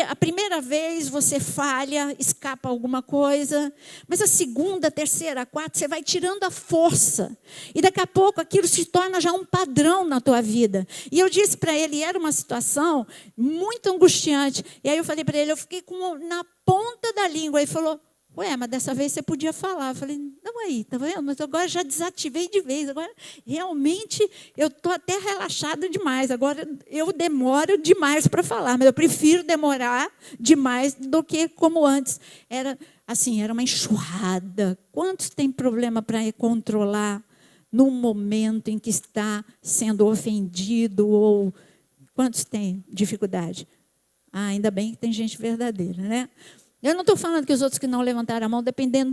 A primeira vez você falha, escapa alguma coisa, mas a segunda, a terceira, a quarta, você vai tirando a força. E daqui a pouco aquilo se torna já um padrão na tua vida. E eu disse para ele, era uma situação muito angustiante. E aí eu falei para ele, eu fiquei na ponta da língua. Ele falou, ué, mas dessa vez você podia falar. Eu falei, não aí, tá vendo? Mas agora já desativei de vez. Agora, realmente, eu estou até relaxada demais. Agora, eu demoro demais para falar. Mas eu prefiro demorar demais do que como antes. Era assim, era uma enxurrada. Quantos têm problema para controlar num momento em que está sendo ofendido? Ou quantos têm dificuldade? Ainda bem que tem gente verdadeira, né? Eu não estou falando que os outros que não levantaram a mão, dependendo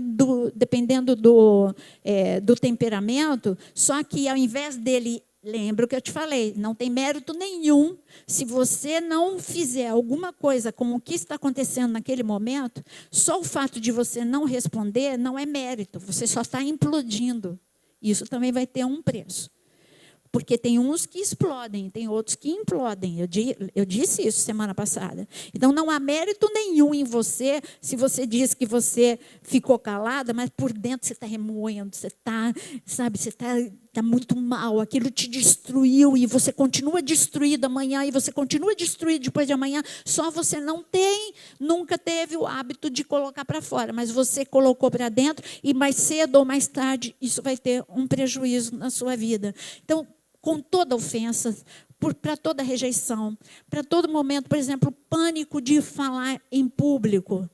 do temperamento, só que ao invés dele, lembra o que eu te falei, não tem mérito nenhum se você não fizer alguma coisa com o que está acontecendo naquele momento, só o fato de você não responder não é mérito, você só está implodindo. Isso também vai ter um preço. Porque tem uns que explodem, tem outros que implodem. Eu disse isso semana passada. Então, não há mérito nenhum em você, se você diz que você ficou calada, mas por dentro você está remoendo, você está, sabe, você está muito mal, aquilo te destruiu e você continua destruído amanhã e você continua destruído depois de amanhã, só você nunca teve o hábito de colocar para fora, mas você colocou para dentro e mais cedo ou mais tarde isso vai ter um prejuízo na sua vida. Então, com toda ofensa, para toda rejeição, para todo momento, por exemplo, o pânico de falar em público.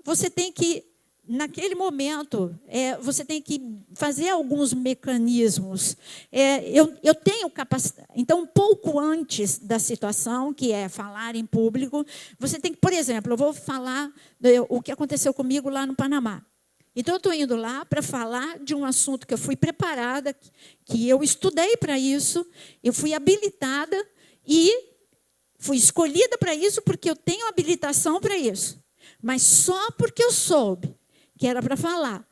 Você tem que, naquele momento, você tem que fazer alguns mecanismos. Eu tenho capacidade. Então, um pouco antes da situação, que é falar em público, você tem que, por exemplo, eu vou falar o que aconteceu comigo lá no Panamá. Então, eu estou indo lá para falar de um assunto que eu fui preparada, que eu estudei para isso, eu fui habilitada e fui escolhida para isso porque eu tenho habilitação para isso. Mas só porque eu soube que era para falar,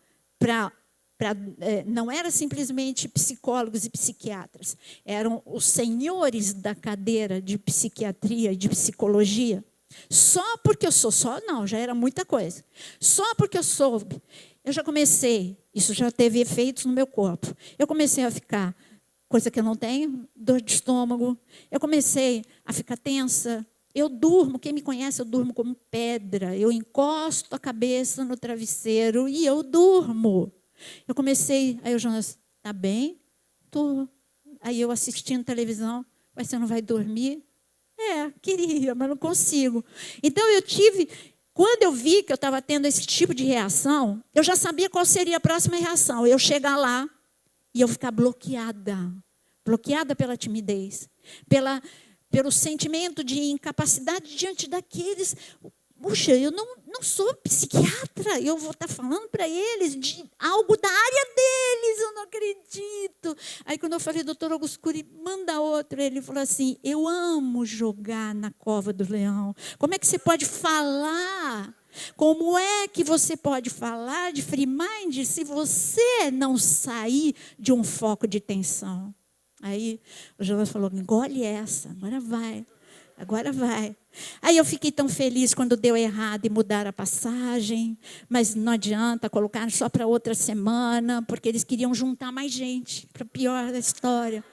não era simplesmente psicólogos e psiquiatras, eram os senhores da cadeira de psiquiatria e de psicologia. Só porque eu já era muita coisa. Só porque eu soube, eu já comecei, isso já teve efeitos no meu corpo. Eu comecei a ficar, coisa que eu não tenho, dor de estômago. Eu comecei a ficar tensa. Eu durmo, quem me conhece, eu durmo como pedra. Eu encosto a cabeça no travesseiro e eu durmo. Eu comecei, aí o Jonas, tá bem? Tô. Aí eu assistindo televisão, mas você não vai dormir? Queria, mas não consigo. Então, quando eu vi que eu estava tendo esse tipo de reação, eu já sabia qual seria a próxima reação. Eu chegar lá e eu ficar bloqueada pela timidez, pelo sentimento de incapacidade diante daqueles. Puxa, eu não sou psiquiatra, eu vou estar falando para eles de algo da área deles, eu não acredito. Aí, quando eu falei, doutor Augusto Cury, manda outro, ele falou assim, eu amo jogar na cova do leão. Como é que você pode falar? Como é que você pode falar de free mind se você não sair de um foco de tensão? Aí, o Jonas falou, engole essa, agora vai. Aí eu fiquei tão feliz quando deu errado e mudaram a passagem, mas não adianta, colocar só para outra semana, porque eles queriam juntar mais gente, para pior da história.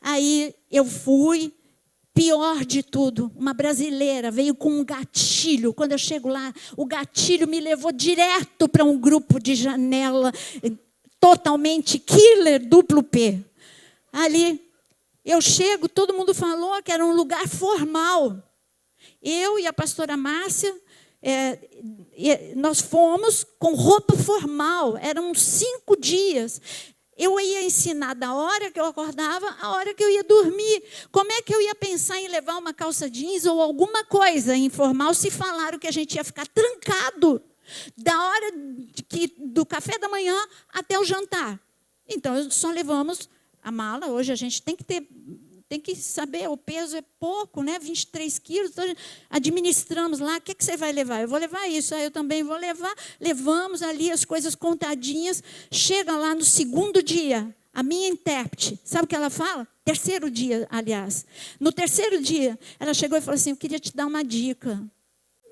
Aí eu fui, Pior de tudo, uma brasileira veio com um gatilho. Quando eu chego lá, o gatilho me levou direto para um grupo de janela, totalmente killer, duplo P. Ali, eu chego, todo mundo falou que era um lugar formal. Eu e a pastora Márcia, nós fomos com roupa formal, eram 5 dias. Eu ia ensinar da hora que eu acordava à hora que eu ia dormir. Como é que eu ia pensar em levar uma calça jeans ou alguma coisa informal se falaram que a gente ia ficar trancado da hora do café da manhã até o jantar? Então, só levamos a mala. Hoje a gente tem que saber, o peso é pouco, né? 23 quilos, então administramos lá, o que você vai levar? Eu vou levar isso, eu também vou levar. Levamos ali as coisas contadinhas, chega lá no segundo dia, a minha intérprete, sabe o que ela fala? Terceiro dia, aliás. No terceiro dia, ela chegou e falou assim, eu queria te dar uma dica.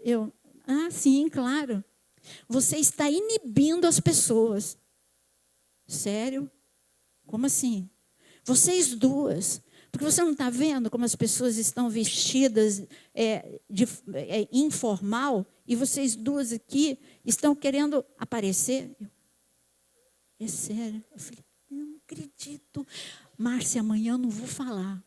Eu, sim, claro. Você está inibindo as pessoas. Sério? Como assim? Vocês duas... Porque você não está vendo como as pessoas estão vestidas informal e vocês duas aqui estão querendo aparecer? É sério? Eu falei, não acredito. Márcia, amanhã eu não vou falar.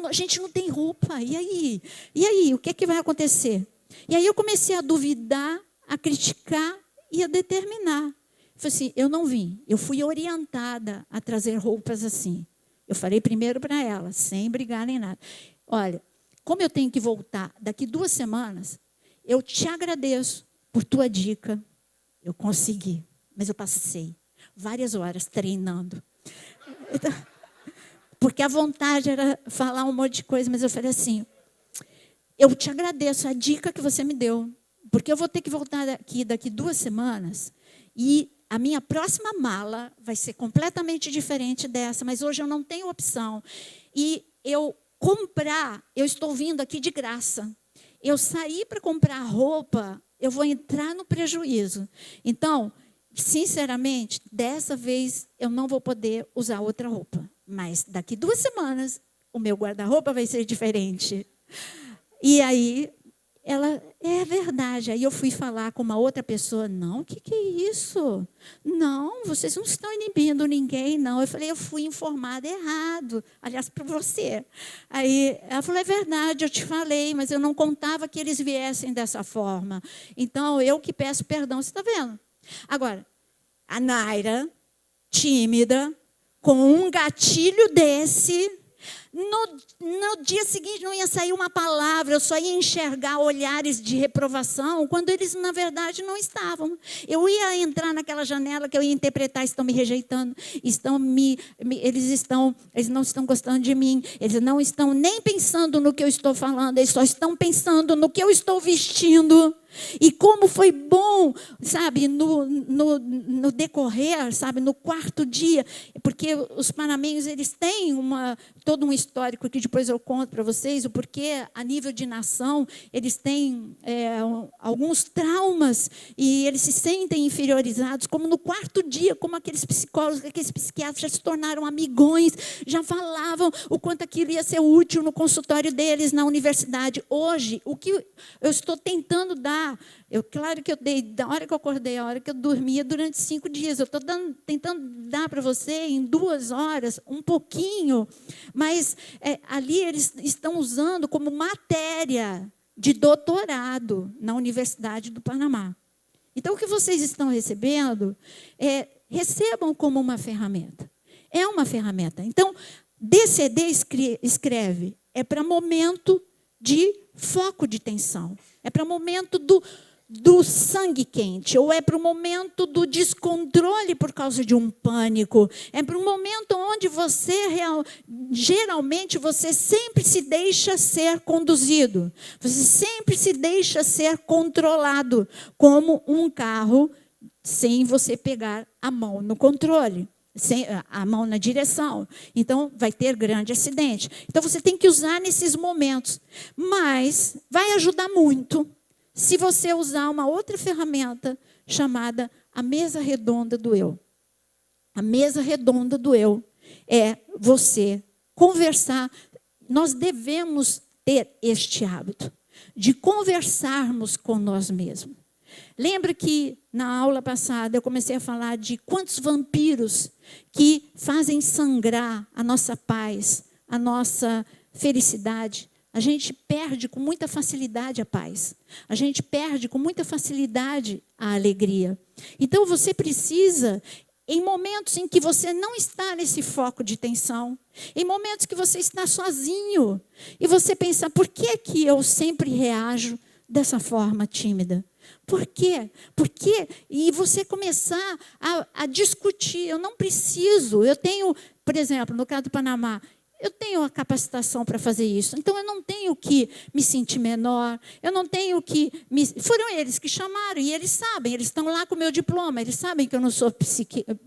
A gente não tem roupa. E aí? E aí? O que é que vai acontecer? E aí eu comecei a duvidar, a criticar e a determinar. Eu falei assim, eu não vim. Eu fui orientada a trazer roupas assim. Eu falei primeiro para ela, sem brigar nem nada. Olha, como eu tenho que voltar daqui 2 semanas, eu te agradeço por tua dica. Eu consegui, mas eu passei várias horas treinando. Então, porque a vontade era falar um monte de coisa, mas eu falei assim, eu te agradeço a dica que você me deu, porque eu vou ter que voltar daqui 2 semanas e a minha próxima mala vai ser completamente diferente dessa, mas hoje eu não tenho opção. E eu estou vindo aqui de graça. Eu sair para comprar roupa, eu vou entrar no prejuízo. Então, sinceramente, dessa vez eu não vou poder usar outra roupa. Mas daqui 2 semanas, o meu guarda-roupa vai ser diferente. E aí... ela, é verdade. Aí eu fui falar com uma outra pessoa. Não, o que é isso? Não, vocês não estão inibindo ninguém, não. Eu falei, eu fui informada errado. Aliás, para você. Aí ela falou, é verdade, eu te falei, mas eu não contava que eles viessem dessa forma. Então, eu que peço perdão. Você está vendo? Agora, a Naira, tímida, com um gatilho desse... No dia seguinte não ia sair uma palavra, eu só ia enxergar olhares de reprovação, quando eles, na verdade, não estavam. Eu ia entrar naquela janela que eu ia interpretar, estão me rejeitando, eles não estão gostando de mim, eles não estão nem pensando no que eu estou falando, eles só estão pensando no que eu estou vestindo. E como foi bom, sabe, no decorrer, sabe, no 4º dia, porque os panamenhos, eles têm todo um histórico que depois eu conto para vocês, o porquê, a nível de nação, eles têm alguns traumas e eles se sentem inferiorizados, como no 4º dia, como aqueles psicólogos, aqueles psiquiatras já se tornaram amigões, já falavam o quanto aquilo ia ser útil no consultório deles, na universidade. Hoje, o que eu estou tentando dar, claro que eu dei, da hora que eu acordei, a hora que eu dormia, durante 5 dias. Eu estou tentando dar para você em 2 horas, um pouquinho, mas ali eles estão usando como matéria de doutorado na Universidade do Panamá. Então, o que vocês estão recebendo, recebam como uma ferramenta. É uma ferramenta. Então, DCD escreve, é para momento de foco de tensão. É para o momento do sangue quente, ou é para o momento do descontrole por causa de um pânico. É para um momento onde geralmente você sempre se deixa ser conduzido. Você sempre se deixa ser controlado, como um carro sem você pegar a mão no controle. A mão na direção, então vai ter grande acidente. Então você tem que usar nesses momentos, mas vai ajudar muito se você usar uma outra ferramenta chamada a mesa redonda do eu. A mesa redonda do eu é você conversar. nós devemos ter este hábito de conversarmos com nós mesmos. Lembra que na aula passada eu comecei a falar de quantos vampiros que fazem sangrar a nossa paz, a nossa felicidade. A gente perde com muita facilidade a paz. A gente perde com muita facilidade a alegria. Então você precisa, em momentos em que você não está nesse foco de tensão, em momentos que você está sozinho, e você pensa, por que eu sempre reajo dessa forma tímida? Por quê? E você começar a discutir, eu não preciso, eu tenho, por exemplo, no caso do Panamá, eu tenho a capacitação para fazer isso, então eu não tenho que me sentir menor, eu não tenho que... Foram eles que chamaram, e eles sabem, eles estão lá com o meu diploma, eles sabem que eu não sou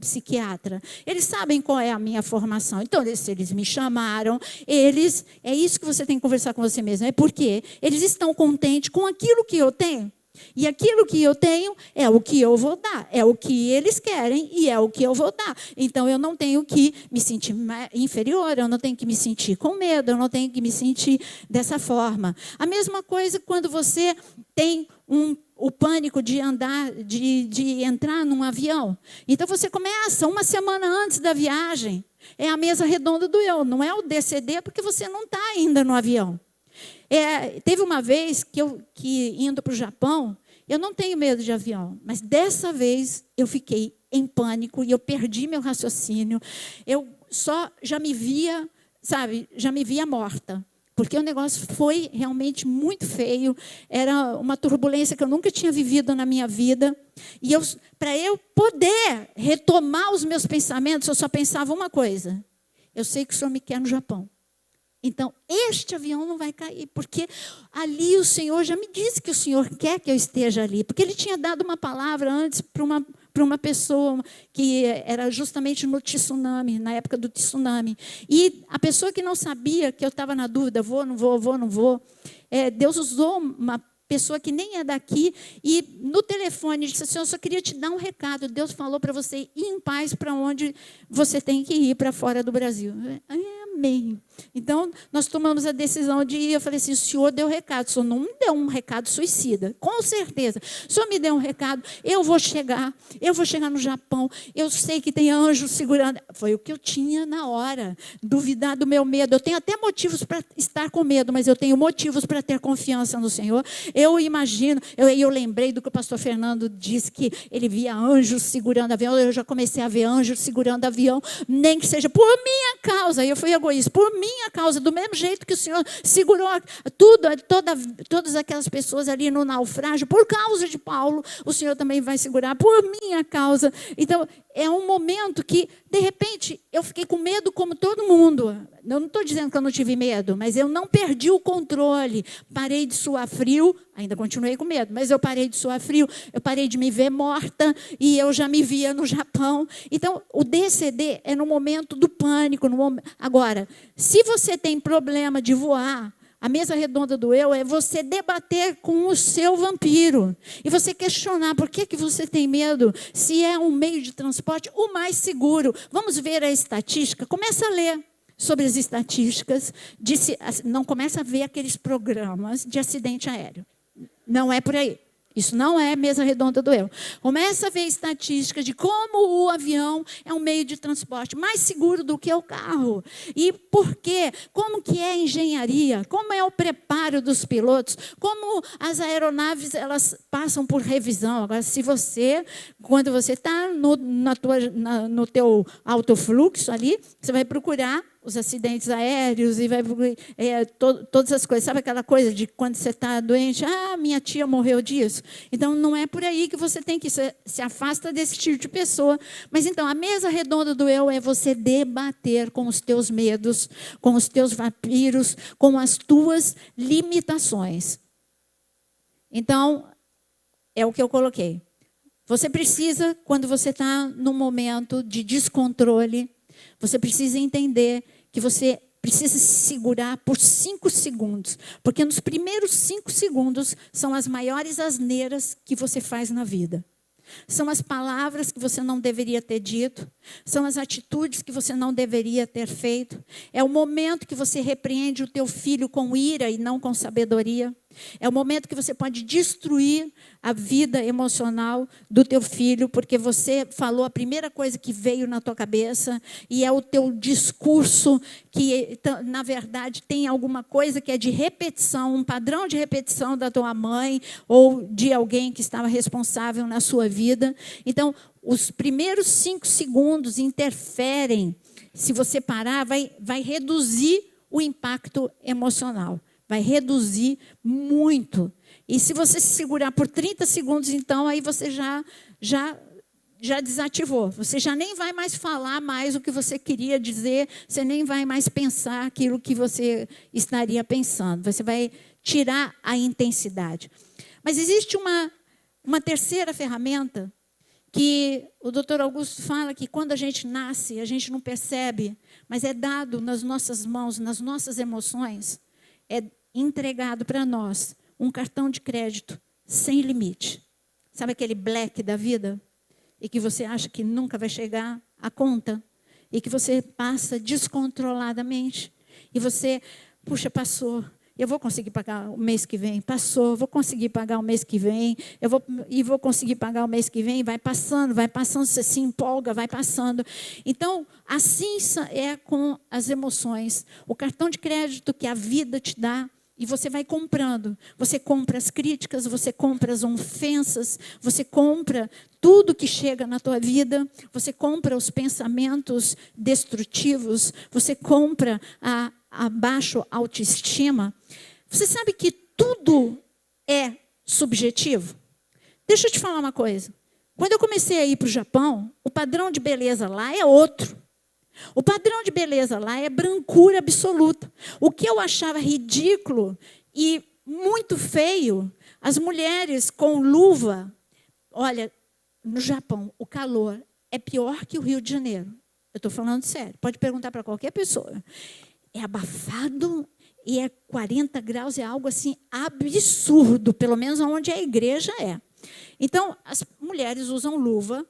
psiquiatra, eles sabem qual é a minha formação. Então, se eles me chamaram, é isso que você tem que conversar com você mesmo, é porque eles estão contentes com aquilo que eu tenho. E aquilo que eu tenho é o que eu vou dar, é o que eles querem e é o que eu vou dar. Então, eu não tenho que me sentir inferior, eu não tenho que me sentir com medo, eu não tenho que me sentir dessa forma. A mesma coisa quando você tem o pânico de entrar num avião. Então, você começa uma semana antes da viagem, é a mesa redonda do eu, não é o DCD, porque você não está ainda no avião. Teve uma vez que indo para o Japão, eu não tenho medo de avião, mas dessa vez eu fiquei em pânico e eu perdi meu raciocínio. Eu já me via morta, porque o negócio foi realmente muito feio. Era uma turbulência que eu nunca tinha vivido na minha vida. E para eu poder retomar os meus pensamentos, eu só pensava uma coisa: eu sei que o Senhor me quer no Japão. Então, este avião não vai cair, porque ali o Senhor já me disse que o Senhor quer que eu esteja ali, porque Ele tinha dado uma palavra antes para uma pessoa que era justamente no tsunami, na época do tsunami. E a pessoa que não sabia, que eu estava na dúvida, vou, não vou, Deus usou uma pessoa que nem é daqui, e no telefone disse assim: eu só queria te dar um recado, Deus falou para você ir em paz para onde você tem que ir, para fora do Brasil. Amém. Então, nós tomamos a decisão de ir. Eu falei assim: o Senhor deu recado, o Senhor não me deu um recado suicida, com certeza. O Senhor me deu um recado, eu vou chegar no Japão, eu sei que tem anjos segurando. Foi o que eu tinha na hora, duvidar do meu medo. Eu tenho até motivos para estar com medo, mas eu tenho motivos para ter confiança no Senhor. Eu imagino, eu lembrei do que o pastor Fernando disse, que ele via anjos segurando avião. Eu já comecei a ver anjos segurando avião, nem que seja por minha causa. Eu fui egoísta, por minha causa, do mesmo jeito que o Senhor segurou todas aquelas pessoas ali no naufrágio, por causa de Paulo, o Senhor também vai segurar por minha causa. Então, é um momento que, de repente, eu fiquei com medo como todo mundo. Eu não estou dizendo que eu não tive medo, mas eu não perdi o controle. Parei de suar frio, ainda continuei com medo, mas eu parei de suar frio, eu parei de me ver morta e eu já me via no Japão. Então, o DCD é no momento do pânico. Agora, se você tem problema de voar, a mesa redonda do eu é você debater com o seu vampiro. E você questionar por que você tem medo, se é um meio de transporte o mais seguro. Vamos ver a estatística. Começa a ler sobre as estatísticas. Não começa a ver aqueles programas de acidente aéreo. Não é por aí. Isso não é mesa redonda do eu. Começa a ver estatísticas de como o avião é um meio de transporte mais seguro do que o carro. E por quê? Como que é a engenharia? Como é o preparo dos pilotos? Como as aeronaves elas passam por revisão? Agora, quando você está no teu alto fluxo ali, você vai procurar os acidentes aéreos e vai todas as coisas. Sabe aquela coisa de quando você está doente? Minha tia morreu disso. Então, não é por aí que você tem que se afasta desse tipo de pessoa. Mas, então, a mesa redonda do eu é você debater com os teus medos, com os teus vampiros, com as tuas limitações. Então, é o que eu coloquei. Você precisa, quando você está num momento de descontrole, você precisa entender que você precisa se segurar por 5 segundos. Porque nos primeiros 5 segundos são as maiores asneiras que você faz na vida. são as palavras que você não deveria ter dito, são as atitudes que você não deveria ter feito. É o momento que você repreende o teu filho com ira e não com sabedoria. É o momento que você pode destruir a vida emocional do teu filho, porque você falou a primeira coisa que veio na tua cabeça e é o teu discurso que, na verdade, tem alguma coisa que é de repetição, um padrão de repetição da tua mãe ou de alguém que estava responsável na sua vida. Então, os primeiros 5 segundos interferem. Se você parar, vai reduzir o impacto emocional. Vai reduzir muito. E se você se segurar por 30 segundos, então, aí você já desativou. Você já nem vai mais falar mais o que você queria dizer, você nem vai mais pensar aquilo que você estaria pensando. Você vai tirar a intensidade. Mas existe uma terceira ferramenta que o Dr. Augusto fala que quando a gente nasce, a gente não percebe, mas é dado nas nossas mãos, nas nossas emoções, é entregado para nós um cartão de crédito sem limite. Sabe aquele black da vida? E que você acha que nunca vai chegar à conta? E que você passa descontroladamente. E você, puxa, passou. Eu vou conseguir pagar o mês que vem. Passou, vou conseguir pagar o mês que vem. Vou conseguir pagar o mês que vem. Vai passando, você se empolga, vai passando. Então, assim é com as emoções. O cartão de crédito que a vida te dá, e você vai comprando. Você compra as críticas, você compra as ofensas, você compra tudo que chega na tua vida, você compra os pensamentos destrutivos, você compra a baixa autoestima. Você sabe que tudo é subjetivo? Deixa eu te falar uma coisa. Quando eu comecei a ir para o Japão, o padrão de beleza lá é outro. O padrão de beleza lá é brancura absoluta. O que eu achava ridículo e muito feio, as mulheres com luva. Olha, no Japão, o calor é pior que o Rio de Janeiro. Eu estou falando sério. Pode perguntar para qualquer pessoa. É abafado e é 40 graus, é algo assim absurdo, pelo menos onde a igreja é. Então, as mulheres usam luva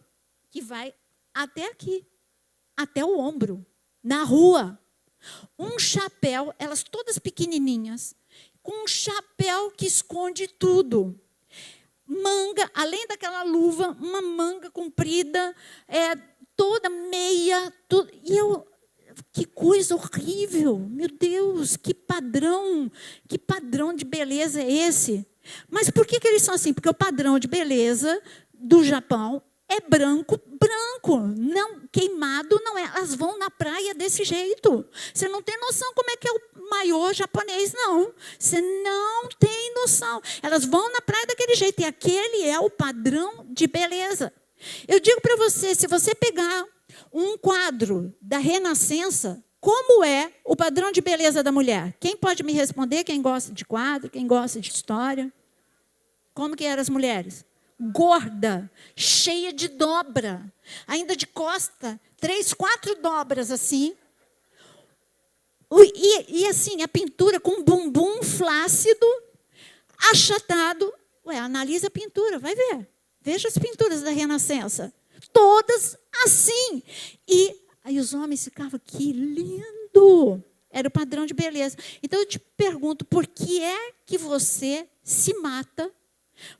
que vai até aqui. Até o ombro, na rua. Um chapéu, elas todas pequenininhas, com um chapéu que esconde tudo. Manga, além daquela luva, uma manga comprida, toda meia. Tudo. E que coisa horrível, meu Deus, que padrão de beleza é esse? Mas por que eles são assim? Porque o padrão de beleza do Japão é branco, não queimado, não é. Elas vão na praia desse jeito. Você não tem noção como é que é o maiô japonês, não. Você não tem noção. Elas vão na praia daquele jeito, e aquele é o padrão de beleza. Eu digo para você, se você pegar um quadro da Renascença, como é o padrão de beleza da mulher? Quem pode me responder? Quem gosta de quadro, quem gosta de história? Como que eram as mulheres? Gorda, cheia de dobra, ainda de costa, 3, 4 dobras assim. E assim, a pintura com bumbum flácido, achatado. Analisa a pintura, vai ver. Veja as pinturas da Renascença. Todas assim. E aí os homens ficavam, que lindo. Era o padrão de beleza. Então eu te pergunto, por que é que você se mata?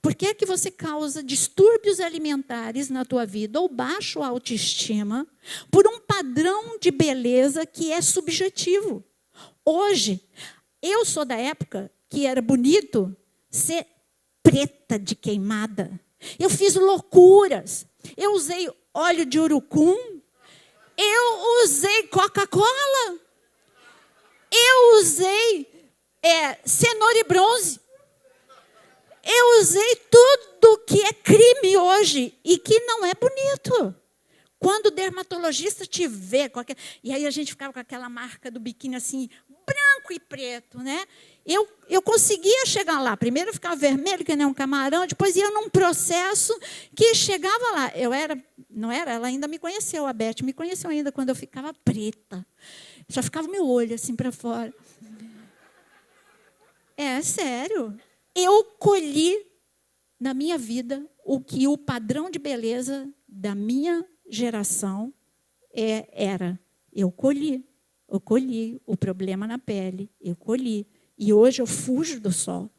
Por que é que você causa distúrbios alimentares na tua vida ou baixa autoestima por um padrão de beleza que é subjetivo? Hoje, eu sou da época que era bonito ser preta de queimada. Eu fiz loucuras. Eu usei óleo de urucum. Eu usei Coca-Cola. Eu usei cenoura e bronze. Eu usei tudo que é crime hoje e que não é bonito. Quando o dermatologista te vê, e aí a gente ficava com aquela marca do biquíni assim, branco e preto, né? Eu conseguia chegar lá. Primeiro eu ficava vermelho, que nem um camarão, depois ia num processo que chegava lá. Ela ainda me conheceu, a Beth me conheceu ainda quando eu ficava preta. Já ficava meu olho assim para fora. É sério. Eu colhi na minha vida o que o padrão de beleza da minha geração era. Eu colhi o problema na pele, eu colhi. E hoje eu fujo do sol.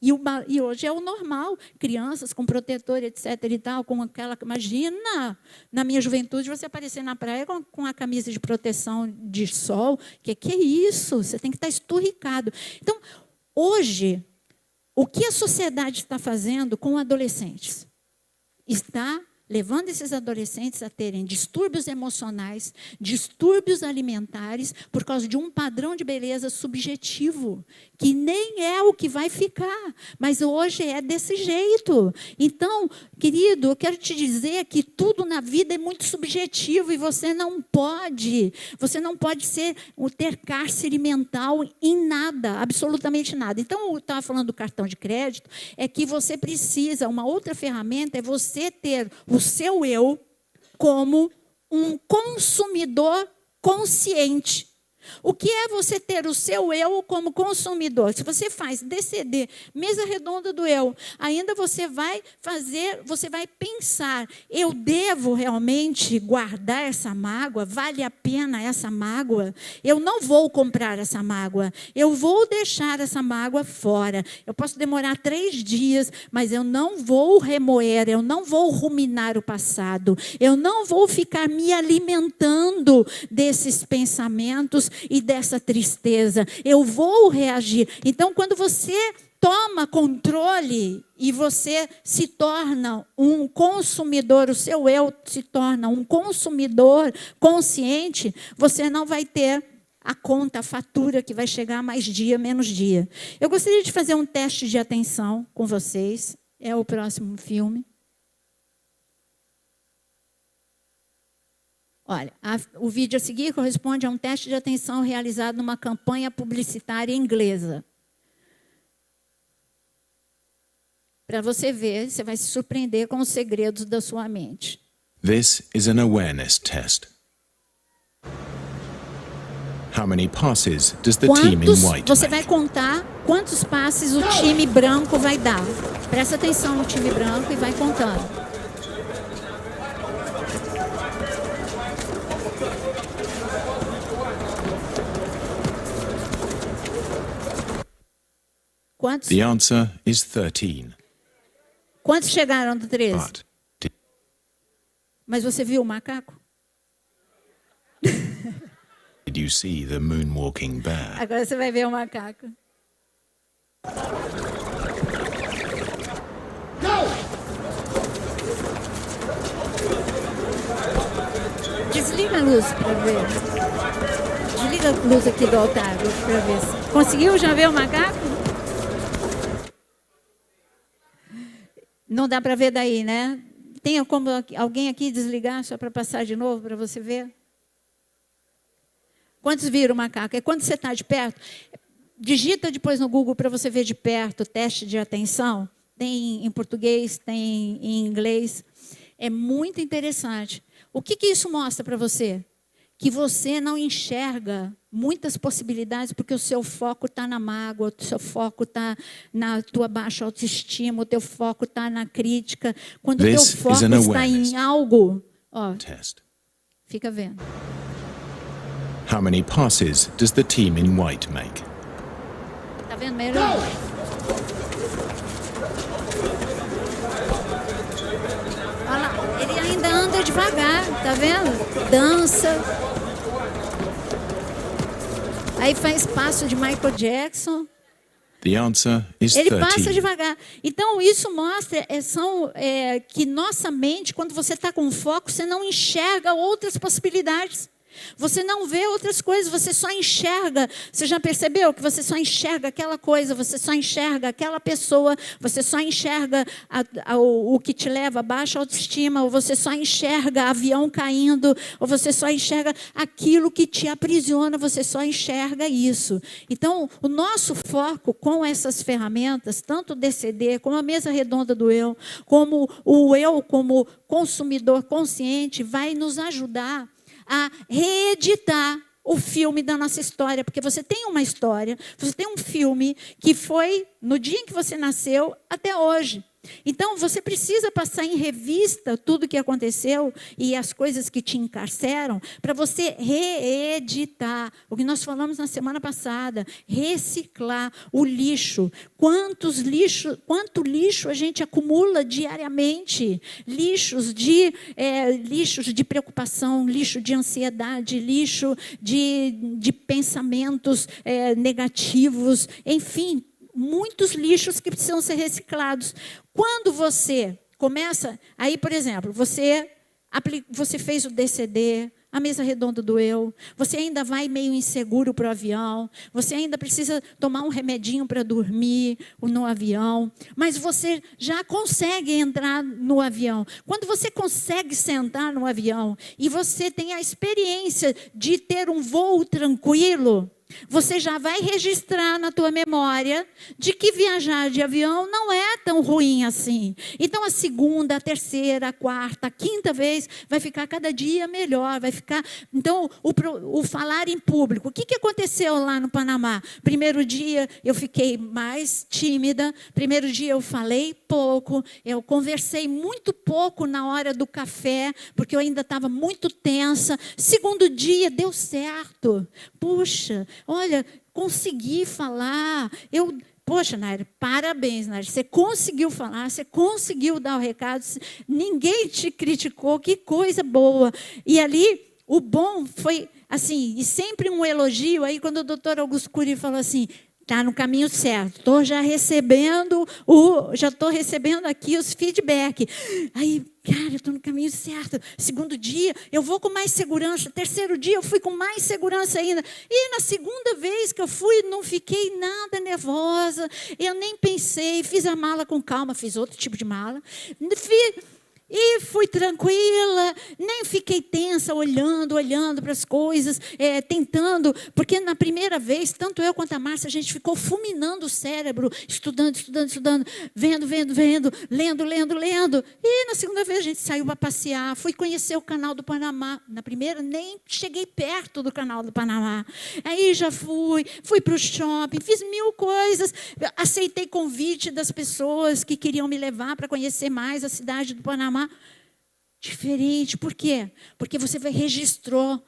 E hoje é o normal, crianças com protetor, etc. e tal, com aquela... Imagina, na minha juventude, você aparecer na praia com a camisa de proteção de sol. Que é isso? Você tem que estar esturricado. Então, hoje, o que a sociedade está fazendo com adolescentes? Está levando esses adolescentes a terem distúrbios emocionais, distúrbios alimentares, por causa de um padrão de beleza subjetivo, que nem é o que vai ficar, mas hoje é desse jeito. Então, querido, eu quero te dizer que tudo na vida é muito subjetivo e você não pode ter cárcere mental em nada, absolutamente nada. Então, eu estava falando do cartão de crédito, é que você precisa, uma outra ferramenta é você ter o seu eu como um consumidor consciente. O que é você ter o seu eu como consumidor? Se você faz DCD, mesa redonda do eu, ainda você vai pensar, eu devo realmente guardar essa mágoa? Vale a pena essa mágoa? Eu não vou comprar essa mágoa, eu vou deixar essa mágoa fora. Eu posso demorar 3 dias, mas eu não vou remoer, eu não vou ruminar o passado, eu não vou ficar me alimentando desses pensamentos e dessa tristeza, eu vou reagir. Então, quando você toma controle e você se torna um consumidor, o seu eu se torna um consumidor consciente, você não vai ter a conta, a fatura que vai chegar mais dia, menos dia. Eu gostaria de fazer um teste de atenção com vocês, é o próximo filme. Olha, o vídeo a seguir corresponde a um teste de atenção realizado numa campanha publicitária inglesa. Para você ver, você vai se surpreender com os segredos da sua mente. This is an awareness test. How many passes does the team in white você vai make? contar quantos passes o time branco vai dar. Presta atenção no time branco e vai contando. Quantos? The answer is 13. Quantos chegaram do 13? But Mas você viu o macaco? did you see the moonwalking bear? Agora você vai ver o macaco. Desliga a luz para ver. Desliga a luz aqui do altar para ver. Conseguiu já ver o macaco? Não dá para ver daí, né? Tem como alguém aqui desligar só para passar de novo para você ver? Quantos viram o macaco? É quando você está de perto. Digita depois no Google para você ver de perto, teste de atenção. Tem em português, tem em inglês. É muito interessante. O que isso mostra para você? Que você não enxerga muitas possibilidades porque o seu foco está na mágoa, o seu foco está na tua baixa autoestima, o teu foco está na crítica. Quando o teu foco está em algo, ó, fica vendo. How many passes does the team in white make? Tá vendo melhor? Olha lá, ele ainda anda devagar, tá vendo? Dança. Aí faz passo de Michael Jackson. The answer is Ele 13. passa devagar. Então, isso mostra que nossa mente, quando você está com foco, você não enxerga outras possibilidades. Você não vê outras coisas, você só enxerga. Você já percebeu que você só enxerga aquela coisa, você só enxerga aquela pessoa, você só enxerga o que te leva a baixa autoestima, ou você só enxerga avião caindo, ou você só enxerga aquilo que te aprisiona, você só enxerga isso. Então, o nosso foco com essas ferramentas, tanto o DCD, como a mesa redonda do eu, como o eu como consumidor consciente, vai nos ajudar a reeditar o filme da nossa história, porque você tem uma história, você tem um filme que foi no dia em que você nasceu até hoje. Então, você precisa passar em revista tudo o que aconteceu e as coisas que te encarceram, para você reeditar. O que nós falamos na semana passada, reciclar o lixo. Quanto lixo a gente acumula diariamente? Lixos de preocupação, lixo de ansiedade, lixo de pensamentos negativos, enfim, muitos lixos que precisam ser reciclados. Quando você começa, aí, por exemplo, você fez o DCD, a mesa redonda doeu, você ainda vai meio inseguro para o avião, você ainda precisa tomar um remedinho para dormir no avião, mas você já consegue entrar no avião. Quando você consegue sentar no avião e você tem a experiência de ter um voo tranquilo, você já vai registrar na tua memória de que viajar de avião não é tão ruim assim. Então, a segunda, a terceira, a quarta, a quinta vez vai ficar cada dia melhor. Vai ficar. Então, o falar em público. O que aconteceu lá no Panamá? Primeiro dia, eu fiquei mais tímida. Primeiro dia, eu falei pouco. Eu conversei muito pouco na hora do café, porque eu ainda estava muito tensa. Segundo dia, deu certo. Puxa, olha, consegui falar. Poxa, Nair, parabéns, Nair. Você conseguiu falar, você conseguiu dar o recado. Ninguém te criticou, que coisa boa. E ali, o bom foi, assim, e sempre um elogio. Aí, quando o doutor Augusto Cury falou assim, está no caminho certo, estou já recebendo aqui os feedback. Aí, cara, eu estou no caminho certo. Segundo dia, eu vou com mais segurança. Terceiro dia, eu fui com mais segurança ainda. E na segunda vez que eu fui, não fiquei nada nervosa. Eu nem pensei, fiz a mala com calma, fiz outro tipo de mala. E fui tranquila, nem fiquei tensa, olhando para as coisas, tentando, porque na primeira vez, tanto eu quanto a Márcia, a gente ficou fulminando o cérebro, estudando, vendo, lendo. E na segunda vez a gente saiu para passear, fui conhecer o Canal do Panamá. Na primeira, nem cheguei perto do Canal do Panamá. Aí já fui para o shopping, fiz 1000 coisas, aceitei convite das pessoas que queriam me levar para conhecer mais a cidade do Panamá. Diferente, por quê? Porque você registrou,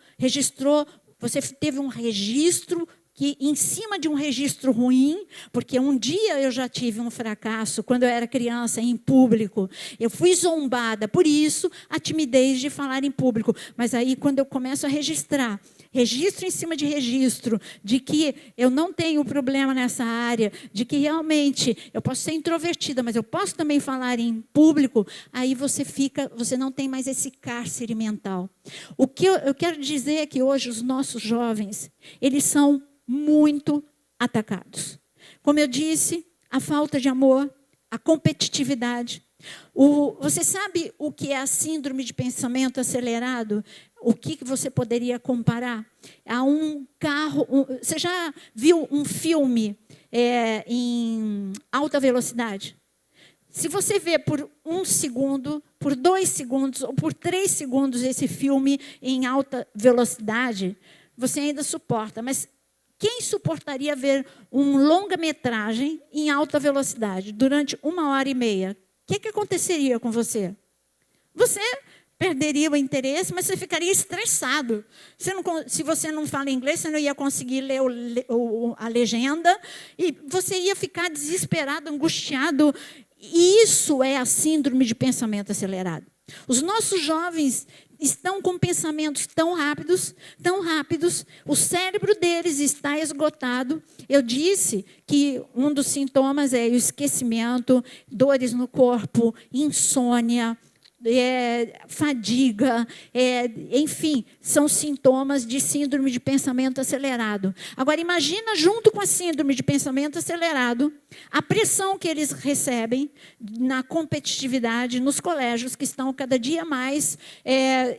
você teve um registro que em cima de um registro ruim, porque um dia eu já tive um fracasso, quando eu era criança, em público. Eu fui zombada, por isso a timidez de falar em público. Mas aí, quando eu começo a registro em cima de registro, de que eu não tenho problema nessa área, de que realmente eu posso ser introvertida, mas eu posso também falar em público, aí você não tem mais esse cárcere mental. O que eu quero dizer é que hoje os nossos jovens, eles são muito atacados. Como eu disse, a falta de amor, a competitividade. Você sabe o que é a síndrome de pensamento acelerado? O que você poderia comparar? A um carro. Você já viu um filme em alta velocidade? Se você vê por 1 segundo, por 2 segundos ou por 3 segundos esse filme em alta velocidade, você ainda suporta. Mas quem suportaria ver um longa-metragem em alta velocidade durante 1h30? O que aconteceria com você? Você perderia o interesse, mas você ficaria estressado. Se você não fala inglês, você não ia conseguir ler a legenda e você ia ficar desesperado, angustiado. E isso é a síndrome de pensamento acelerado. Os nossos jovens estão com pensamentos tão rápidos, o cérebro deles está esgotado. Eu disse que um dos sintomas é o esquecimento, dores no corpo, insônia, fadiga, enfim, são sintomas de síndrome de pensamento acelerado. Agora, imagina, junto com a síndrome de pensamento acelerado, a pressão que eles recebem na competitividade nos colégios, que estão cada dia mais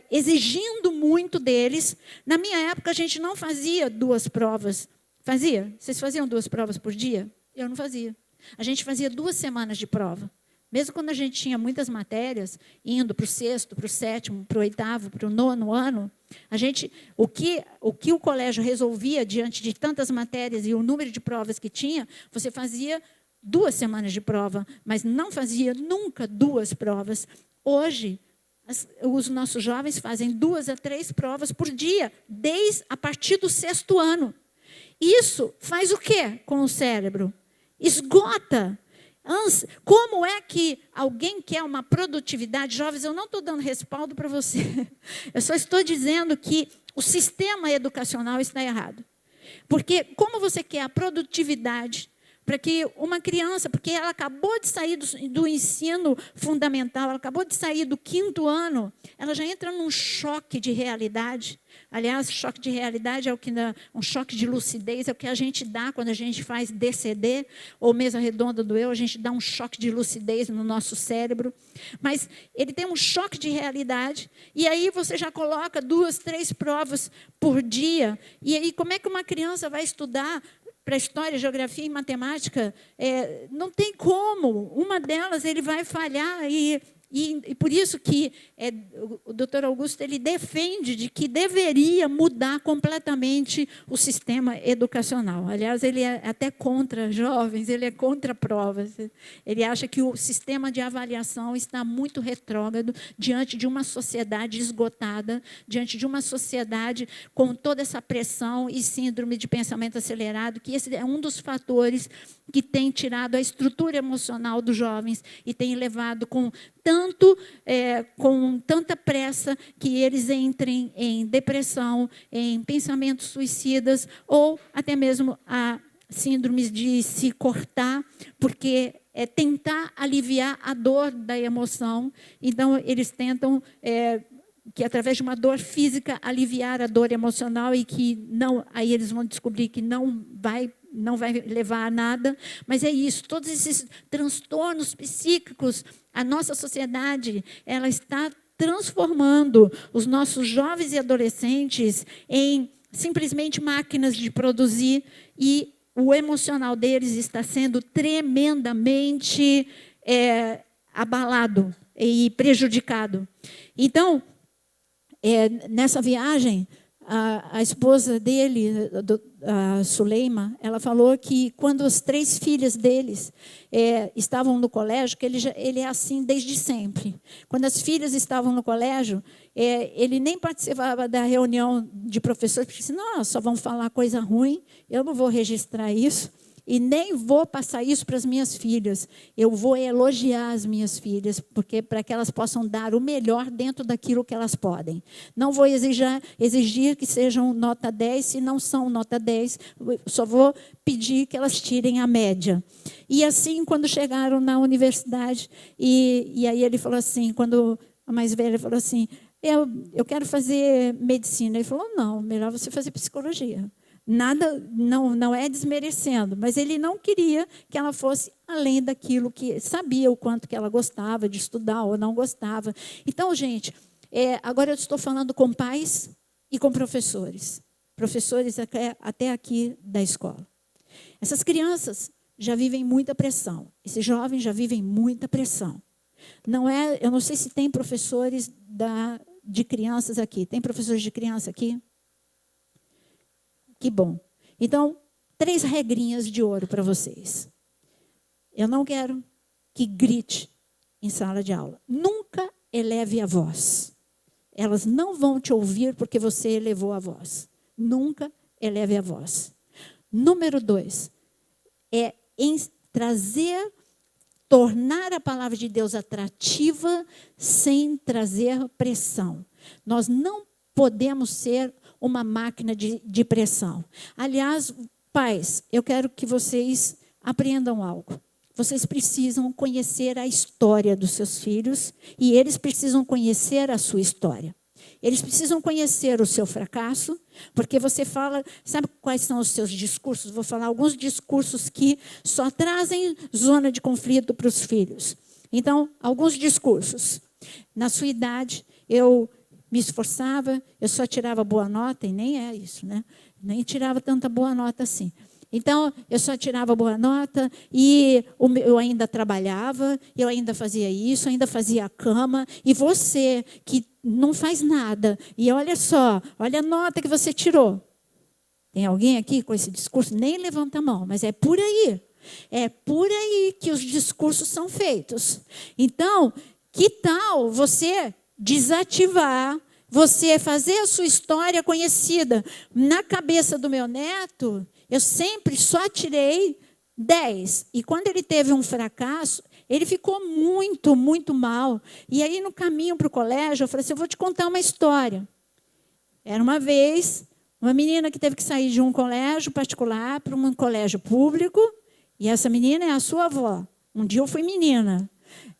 exigindo muito deles. Na minha época, a gente não fazia 2 provas. Fazia? Vocês faziam 2 provas por dia? Eu não fazia. A gente fazia 2 semanas de prova. Mesmo quando a gente tinha muitas matérias, indo para o 6º, para o 7º, para o 8º, para o 9º ano, o que o colégio resolvia diante de tantas matérias e o número de provas que tinha, você fazia 2 semanas de prova, mas não fazia nunca 2 provas. Hoje, os nossos jovens fazem 2 a 3 provas por dia, a partir do 6º ano. Isso faz o quê com o cérebro? Esgota. Como é que alguém quer uma produtividade? Jovens, eu não estou dando respaldo para você. Eu só estou dizendo que o sistema educacional está errado. Porque como você quer a produtividade para que uma criança, porque ela acabou de sair do ensino fundamental, ela acabou de sair do 5º ano, ela já entra num choque de realidade. Aliás, choque de realidade é um choque de lucidez, é o que a gente dá quando a gente faz DCD, ou mesa redonda do eu, a gente dá um choque de lucidez no nosso cérebro. Mas ele tem um choque de realidade, e aí você já coloca 2, 3 provas por dia. E aí, como é que uma criança vai estudar para história, geografia e matemática? Não tem como. Uma delas ele vai falhar e por isso que o doutor Augusto ele defende de que deveria mudar completamente o sistema educacional. Aliás, ele é até contra jovens, ele é contra provas. Ele acha que o sistema de avaliação está muito retrógrado diante de uma sociedade esgotada, diante de uma sociedade com toda essa pressão e síndrome de pensamento acelerado, que esse é um dos fatores que tem tirado a estrutura emocional dos jovens e tem levado com tanta pressa que eles entrem em depressão, em pensamentos suicidas ou até mesmo a síndromes de se cortar, porque é tentar aliviar a dor da emoção. Então, eles tentam que através de uma dor física aliviar a dor emocional e que não, aí eles vão descobrir que não vai levar a nada, mas é isso, todos esses transtornos psíquicos, a nossa sociedade, ela está transformando os nossos jovens e adolescentes em simplesmente máquinas de produzir, e o emocional deles está sendo tremendamente abalado e prejudicado. Então, nessa viagem, a esposa dele, a Suleima, ela falou que quando as 3 filhas deles estavam no colégio, que ele é assim desde sempre. Quando as filhas estavam no colégio, ele nem participava da reunião de professores, porque disse, não, só vão falar coisa ruim, eu não vou registrar isso. E nem vou passar isso para as minhas filhas. Eu vou elogiar as minhas filhas, porque para que elas possam dar o melhor dentro daquilo que elas podem. Não vou exigir que sejam nota 10, se não são nota 10, só vou pedir que elas tirem a média. E assim, quando chegaram na universidade, e aí ele falou assim, quando a mais velha falou assim, eu quero fazer medicina. Ele falou, não, melhor você fazer psicologia. Nada, não é desmerecendo, mas ele não queria que ela fosse além daquilo que sabia o quanto que ela gostava de estudar ou não gostava. Então, gente, agora eu estou falando com pais e com professores até aqui da escola. Essas crianças já vivem muita pressão, esses jovens já vivem muita pressão. Eu não sei se tem professores de crianças aqui. Tem professores de criança aqui? Que bom. Então, 3 regrinhas de ouro para vocês. Eu não quero que grite em sala de aula. Nunca eleve a voz. Elas não vão te ouvir porque você elevou a voz. Nunca eleve a voz. Número 2, tornar a palavra de Deus atrativa sem trazer pressão. Nós não podemos ser uma máquina de pressão. Aliás, pais, eu quero que vocês aprendam algo. Vocês precisam conhecer a história dos seus filhos e eles precisam conhecer a sua história. Eles precisam conhecer o seu fracasso, porque você fala, sabe quais são os seus discursos? Vou falar alguns discursos que só trazem zona de conflito para os filhos. Então, alguns discursos. Na sua idade, eu me esforçava, eu só tirava boa nota, e nem é isso, né? Nem tirava tanta boa nota assim. Então, eu só tirava boa nota e eu ainda trabalhava, eu ainda fazia isso, ainda fazia a cama. E você, que não faz nada, e olha só, olha a nota que você tirou. Tem alguém aqui com esse discurso? Nem levanta a mão, mas é por aí. É por aí que os discursos são feitos. Então, que tal você desativar, você fazer a sua história conhecida? Na cabeça do meu neto, eu sempre só tirei 10. E quando ele teve um fracasso, ele ficou muito, muito mal. E aí, no caminho para o colégio, eu falei assim, eu vou te contar uma história. Era uma vez uma menina que teve que sair de um colégio particular para um colégio público, e essa menina é a sua avó. Um dia eu fui menina.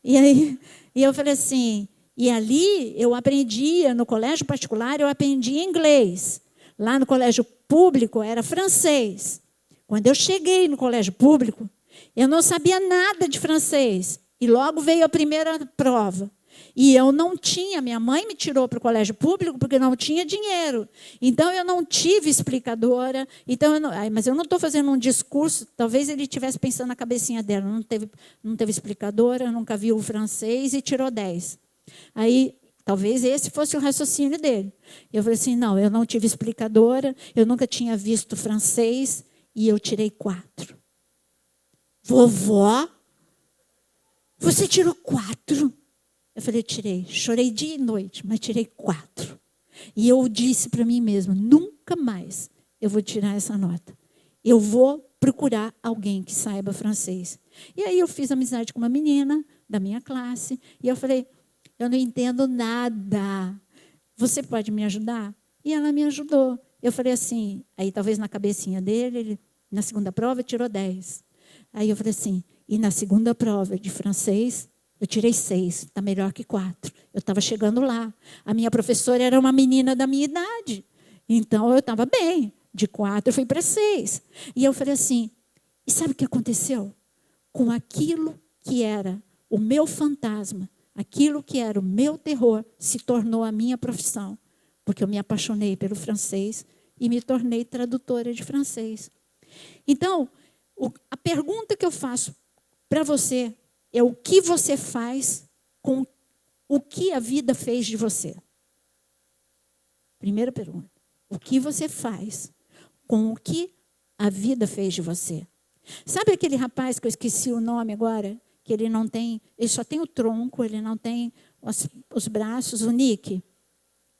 E eu falei assim, e ali eu aprendia, no colégio particular, eu aprendi inglês. Lá no colégio público era francês. Quando eu cheguei no colégio público, eu não sabia nada de francês. E logo veio a primeira prova. E eu não tinha, minha mãe me tirou para o colégio público porque não tinha dinheiro. Então, eu não tive explicadora. Então, mas eu não estou fazendo um discurso, talvez ele estivesse pensando na cabecinha dela. Não teve explicadora, nunca viu o francês e tirou 10. Aí, talvez esse fosse o raciocínio dele. Eu falei assim, não, eu não tive explicadora, eu nunca tinha visto francês e eu tirei 4. Vovó, você tirou 4? Eu falei, tirei. Chorei dia e noite, mas tirei 4. E eu disse para mim mesma, nunca mais eu vou tirar essa nota. Eu vou procurar alguém que saiba francês. E aí eu fiz amizade com uma menina da minha classe. E eu falei, eu não entendo nada. Você pode me ajudar? E ela me ajudou. Eu falei assim, aí talvez na cabecinha dele, ele, na segunda prova, tirou 10. Aí eu falei assim, e na segunda prova de francês, eu tirei 6, está melhor que 4. Eu estava chegando lá. A minha professora era uma menina da minha idade. Então, eu estava bem. De 4, eu fui para 6. E eu falei assim, e sabe o que aconteceu? Com aquilo que era o meu fantasma, aquilo que era o meu terror, se tornou a minha profissão. Porque eu me apaixonei pelo francês e me tornei tradutora de francês. Então, a pergunta que eu faço para você é o que você faz com o que a vida fez de você. Primeira pergunta. O que você faz com o que a vida fez de você? Sabe aquele rapaz que eu esqueci o nome agora? Que ele não tem, ele só tem o tronco, ele não tem os braços, o Nick.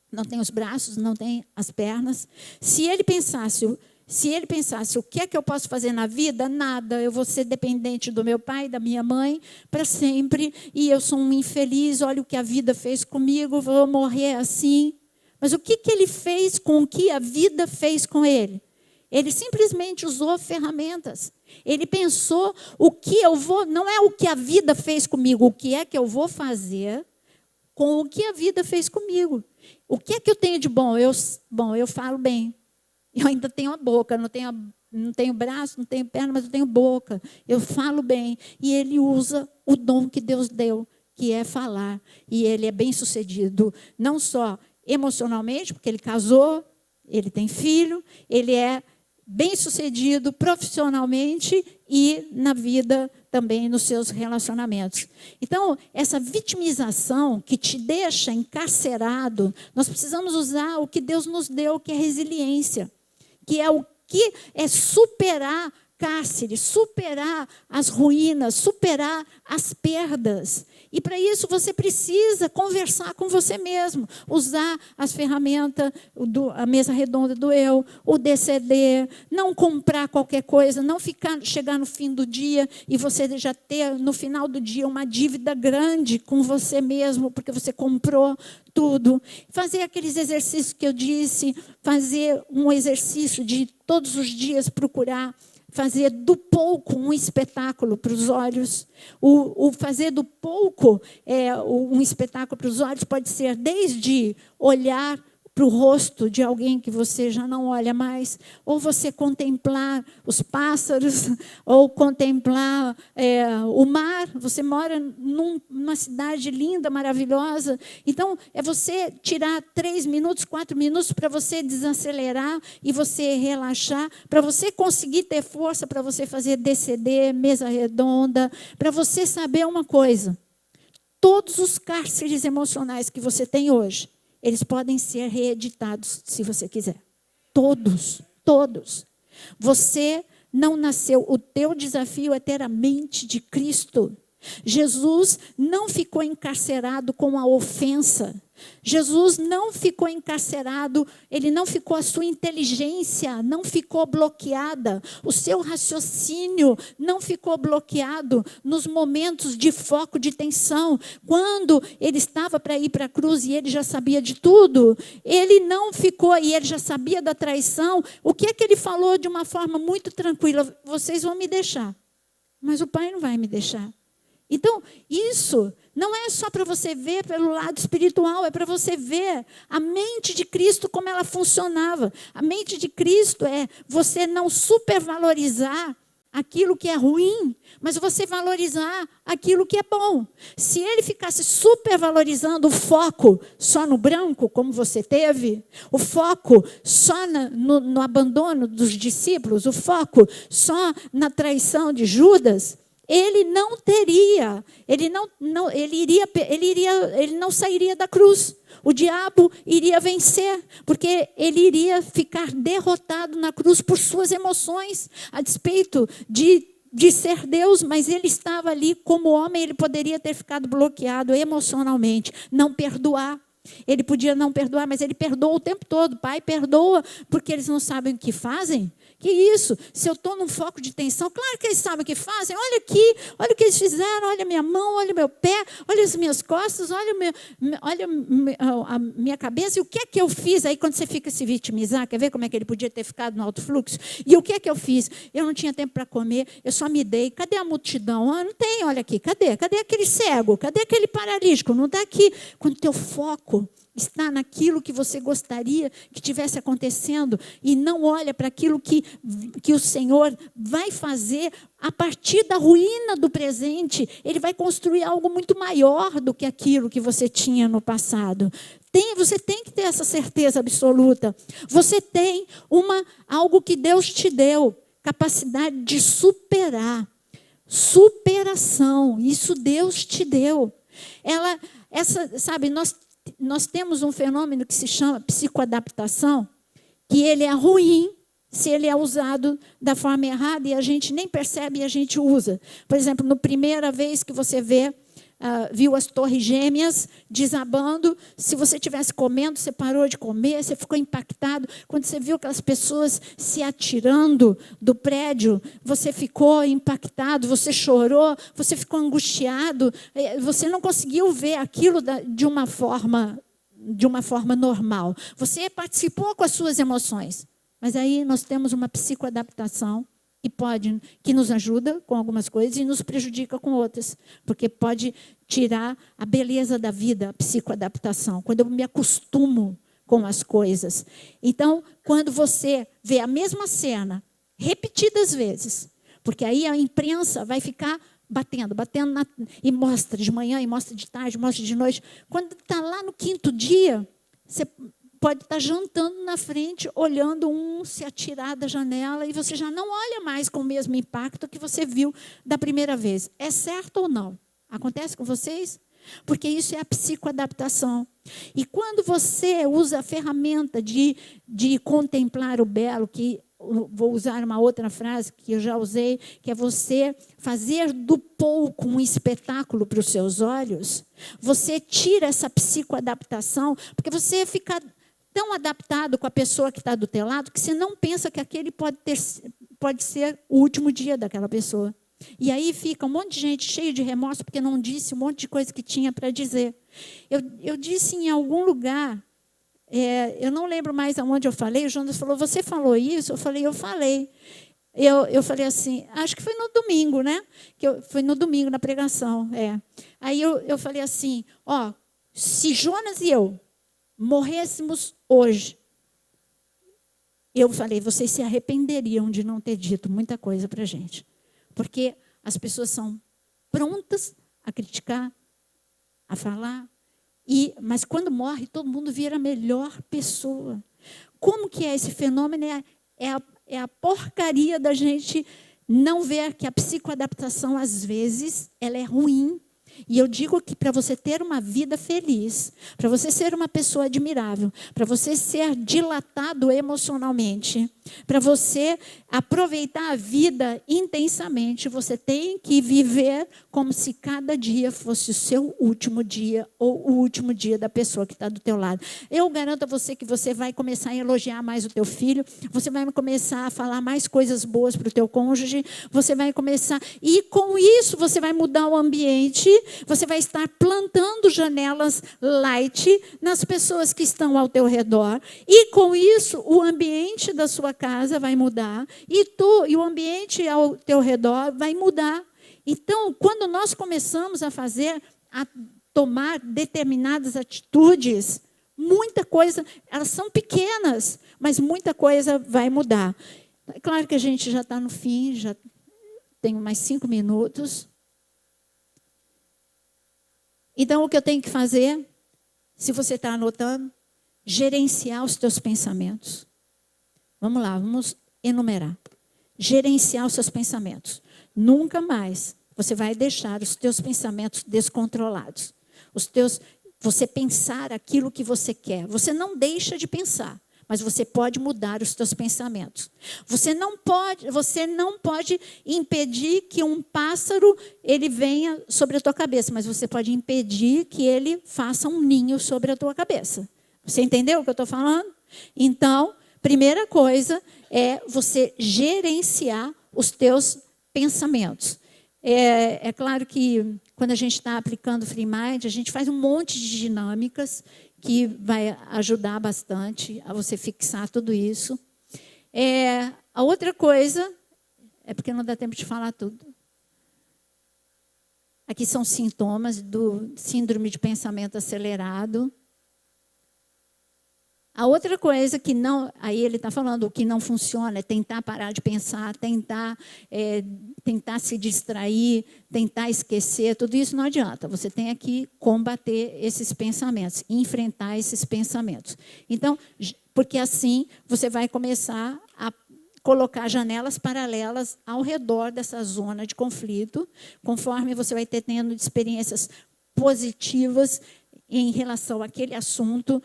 Não tem os braços, não tem as pernas. Se ele pensasse, o que é que eu posso fazer na vida? Nada, eu vou ser dependente do meu pai, da minha mãe, para sempre, e eu sou um infeliz, olha o que a vida fez comigo, vou morrer assim. Mas o que ele fez com o que a vida fez com ele? Ele simplesmente usou ferramentas. Ele pensou, não é o que a vida fez comigo, o que é que eu vou fazer com o que a vida fez comigo. O que é que eu tenho de bom? Eu falo bem. Eu ainda tenho a boca, não tenho braço, não tenho perna, mas eu tenho boca. Eu falo bem. E ele usa o dom que Deus deu, que é falar. E ele é bem-sucedido, não só emocionalmente, porque ele casou, ele tem filho, ele é bem-sucedido profissionalmente e na vida também, nos seus relacionamentos. Então, essa vitimização que te deixa encarcerado, nós precisamos usar o que Deus nos deu, que é resiliência. Que é o que é superar cárcere, superar as ruínas, superar as perdas. E para isso você precisa conversar com você mesmo, usar as ferramentas, a mesa redonda do eu, o DCD, não comprar qualquer coisa, não chegar no fim do dia e você já ter no final do dia uma dívida grande com você mesmo, porque você comprou tudo. Fazer aqueles exercícios que eu disse, fazer um exercício de todos os dias procurar fazer do pouco um espetáculo para os olhos. O fazer do pouco um espetáculo para os olhos pode ser desde olhar para o rosto de alguém que você já não olha mais, ou você contemplar os pássaros, ou contemplar o mar. Você mora numa cidade linda, maravilhosa. Então, é você tirar 3 minutos, 4 minutos para você desacelerar e você relaxar, para você conseguir ter força, para você fazer DCD, mesa redonda, para você saber uma coisa. Todos os cárceres emocionais que você tem hoje, eles podem ser reeditados, se você quiser. Todos, todos. Você não nasceu. O teu desafio é ter a mente de Cristo. Jesus não ficou encarcerado com a ofensa. Jesus não ficou encarcerado, ele não ficou, a sua inteligência não ficou bloqueada, o seu raciocínio não ficou bloqueado nos momentos de foco, de tensão. Quando ele estava para ir para a cruz e ele já sabia de tudo, ele não ficou, e ele já sabia da traição. O que é que ele falou de uma forma muito tranquila? Vocês vão me deixar, mas o Pai não vai me deixar. Então, isso não é só para você ver pelo lado espiritual, é para você ver a mente de Cristo, como ela funcionava. A mente de Cristo é você não supervalorizar aquilo que é ruim, mas você valorizar aquilo que é bom. Se ele ficasse supervalorizando o foco só no branco, como você teve, o foco só no abandono dos discípulos, o foco só na traição de Judas, ele não teria, ele não sairia da cruz. O diabo iria vencer, porque ele iria ficar derrotado na cruz por suas emoções, a despeito de ser Deus, mas ele estava ali como homem, ele poderia ter ficado bloqueado emocionalmente, não perdoar. Ele podia não perdoar, mas ele perdoa o tempo todo. Pai, perdoa, porque eles não sabem o que fazem. Que isso? Se eu estou num foco de tensão, claro que eles sabem o que fazem. Olha aqui, olha o que eles fizeram, olha a minha mão, olha o meu pé, olha as minhas costas, olha a minha cabeça. E o que é que eu fiz? Aí quando você fica se vitimizar, quer ver como é que ele podia ter ficado no alto fluxo? E o que é que eu fiz? Eu não tinha tempo para comer, eu só me dei. Cadê a multidão? Ah, não tem, olha aqui, cadê? Cadê aquele cego? Cadê aquele paralítico? Não está aqui. Quando o teu foco está naquilo que você gostaria que tivesse acontecendo e não olha para aquilo que o Senhor vai fazer a partir da ruína do presente, Ele vai construir algo muito maior do que aquilo que você tinha no passado. Você tem que ter essa certeza absoluta. Você tem algo que Deus te deu, capacidade de superar. Superação, isso Deus te deu. Nós temos um fenômeno que se chama psicoadaptação, que ele é ruim se ele é usado da forma errada e a gente nem percebe e a gente usa. Por exemplo, na primeira vez que você viu as torres gêmeas desabando, se você estivesse comendo, você parou de comer, você ficou impactado. Quando você viu aquelas pessoas se atirando do prédio, você ficou impactado, você chorou, você ficou angustiado, você não conseguiu ver aquilo de uma forma normal. Você participou com as suas emoções. Mas aí nós temos uma psicoadaptação que nos ajuda com algumas coisas e nos prejudica com outras, porque pode tirar a beleza da vida, a psicoadaptação, quando eu me acostumo com as coisas. Então, quando você vê a mesma cena repetidas vezes, porque aí a imprensa vai ficar batendo e mostra de manhã, e mostra de tarde, mostra de noite. Quando está lá no 5º dia, você pode estar jantando na frente, olhando se atirar da janela, e você já não olha mais com o mesmo impacto que você viu da primeira vez. É certo ou não? Acontece com vocês? Porque isso é a psicoadaptação. E quando você usa a ferramenta de contemplar o belo, que vou usar uma outra frase que eu já usei, que é você fazer do pouco um espetáculo para os seus olhos, você tira essa psicoadaptação, porque você fica tão adaptado com a pessoa que está do teu lado que você não pensa que aquele pode ser o último dia daquela pessoa. E aí fica um monte de gente cheio de remorso porque não disse um monte de coisa que tinha para dizer. Eu disse em algum lugar, eu não lembro mais aonde eu falei, o Jonas falou, você falou isso? Eu falei. Eu falei assim, acho que foi no domingo, né? Foi no domingo, na pregação. Aí eu falei assim, se Jonas e eu morrêssemos hoje, eu falei, vocês se arrependeriam de não ter dito muita coisa para a gente. Porque as pessoas são prontas a criticar, a falar, mas quando morre, todo mundo vira a melhor pessoa. Como que é esse fenômeno? É a porcaria da gente não ver que a psicoadaptação, às vezes, ela é ruim. E eu digo que para você ter uma vida feliz, para você ser uma pessoa admirável, para você ser dilatado emocionalmente, para você aproveitar a vida intensamente, você tem que viver como se cada dia fosse o seu último dia ou o último dia da pessoa que está do teu lado. Eu garanto a você que você vai começar a elogiar mais o teu filho, você vai começar a falar mais coisas boas para o teu cônjuge, você vai começar... E com isso você vai mudar o ambiente, você vai estar plantando janelas light nas pessoas que estão ao teu redor. E com isso o ambiente da sua casa vai mudar e o ambiente ao teu redor vai mudar. Então, quando nós começamos a tomar determinadas atitudes, muita coisa, elas são pequenas, mas muita coisa vai mudar. É claro que a gente já está no fim, já tenho mais 5 minutos. Então, o que eu tenho que fazer, se você está anotando, gerenciar os teus pensamentos. Vamos lá, vamos enumerar. Gerenciar os seus pensamentos. Nunca mais você vai deixar os teus pensamentos descontrolados. Você pensar aquilo que você quer. Você não deixa de pensar, mas você pode mudar os teus pensamentos. Você não pode impedir que um pássaro ele venha sobre a tua cabeça, mas você pode impedir que ele faça um ninho sobre a tua cabeça. Você entendeu o que eu estou falando? Então, primeira coisa é você gerenciar os teus pensamentos. É claro que quando a gente está aplicando o Free Mind, a gente faz um monte de dinâmicas que vai ajudar bastante a você fixar tudo isso. A outra coisa, é porque não dá tempo de falar tudo. Aqui são sintomas do síndrome de pensamento acelerado. A outra coisa que não, aí ele está falando, o que não funciona é tentar parar de pensar, tentar se distrair, tentar esquecer, tudo isso não adianta. Você tem que combater esses pensamentos, enfrentar esses pensamentos. Então, porque assim você vai começar a colocar janelas paralelas ao redor dessa zona de conflito, conforme você vai tendo experiências positivas em relação àquele assunto.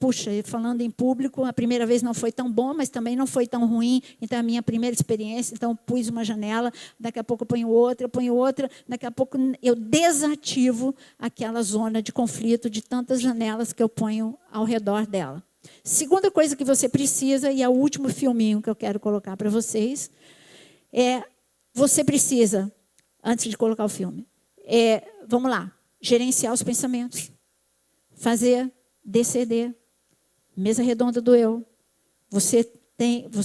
Puxa, falando em público, a primeira vez não foi tão bom, mas também não foi tão ruim. Então, a minha primeira experiência, então, pus uma janela, daqui a pouco eu ponho outra, daqui a pouco eu desativo aquela zona de conflito de tantas janelas que eu ponho ao redor dela. Segunda coisa que você precisa, e é o último filminho que eu quero colocar para vocês, você precisa, antes de colocar o filme, vamos lá, gerenciar os pensamentos. Fazer DCD, mesa redonda do eu. Você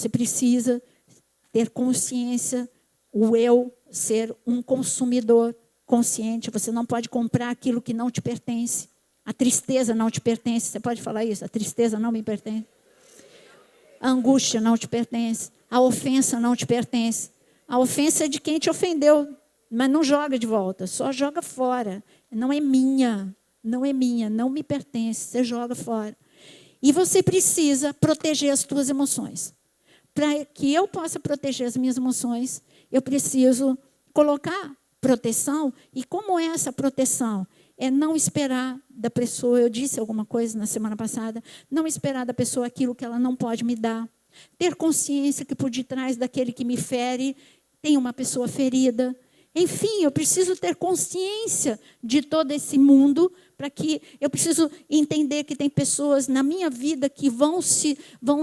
precisa ter consciência, o eu ser um consumidor consciente. Você não pode comprar aquilo que não te pertence. A tristeza não te pertence. Você pode falar isso? A tristeza não me pertence. A angústia não te pertence. A ofensa não te pertence. A ofensa é de quem te ofendeu, mas não joga de volta, só joga fora. Não é minha. Não é minha, não me pertence, você joga fora. E você precisa proteger as tuas emoções. Para que eu possa proteger as minhas emoções, eu preciso colocar proteção. E como é essa proteção? É não esperar da pessoa, eu disse alguma coisa na semana passada, não esperar da pessoa aquilo que ela não pode me dar. Ter consciência que por detrás daquele que me fere, tem uma pessoa ferida. Enfim, eu preciso ter consciência de todo esse mundo, para que eu preciso entender que tem pessoas na minha vida que vão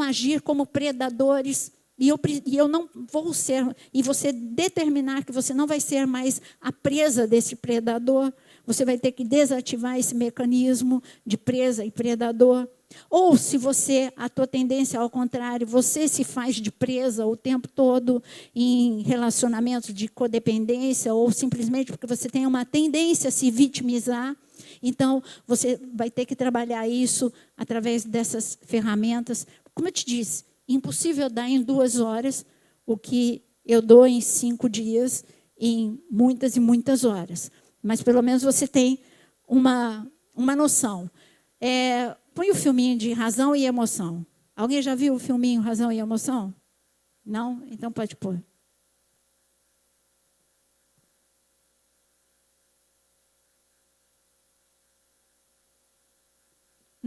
agir como predadores, e eu não vou ser, e você determinar que você não vai ser mais a presa desse predador, você vai ter que desativar esse mecanismo de presa e predador. Ou se a tua tendência ao contrário, você se faz de presa o tempo todo em relacionamentos de codependência, ou simplesmente porque você tem uma tendência a se vitimizar, então você vai ter que trabalhar isso através dessas ferramentas. Como eu te disse, impossível dar em 2 horas o que eu dou em 5 dias, em muitas e muitas horas. Mas pelo menos você tem uma noção. Põe o filminho de Razão e Emoção. Alguém já viu o filminho Razão e Emoção? Não? Então pode pôr.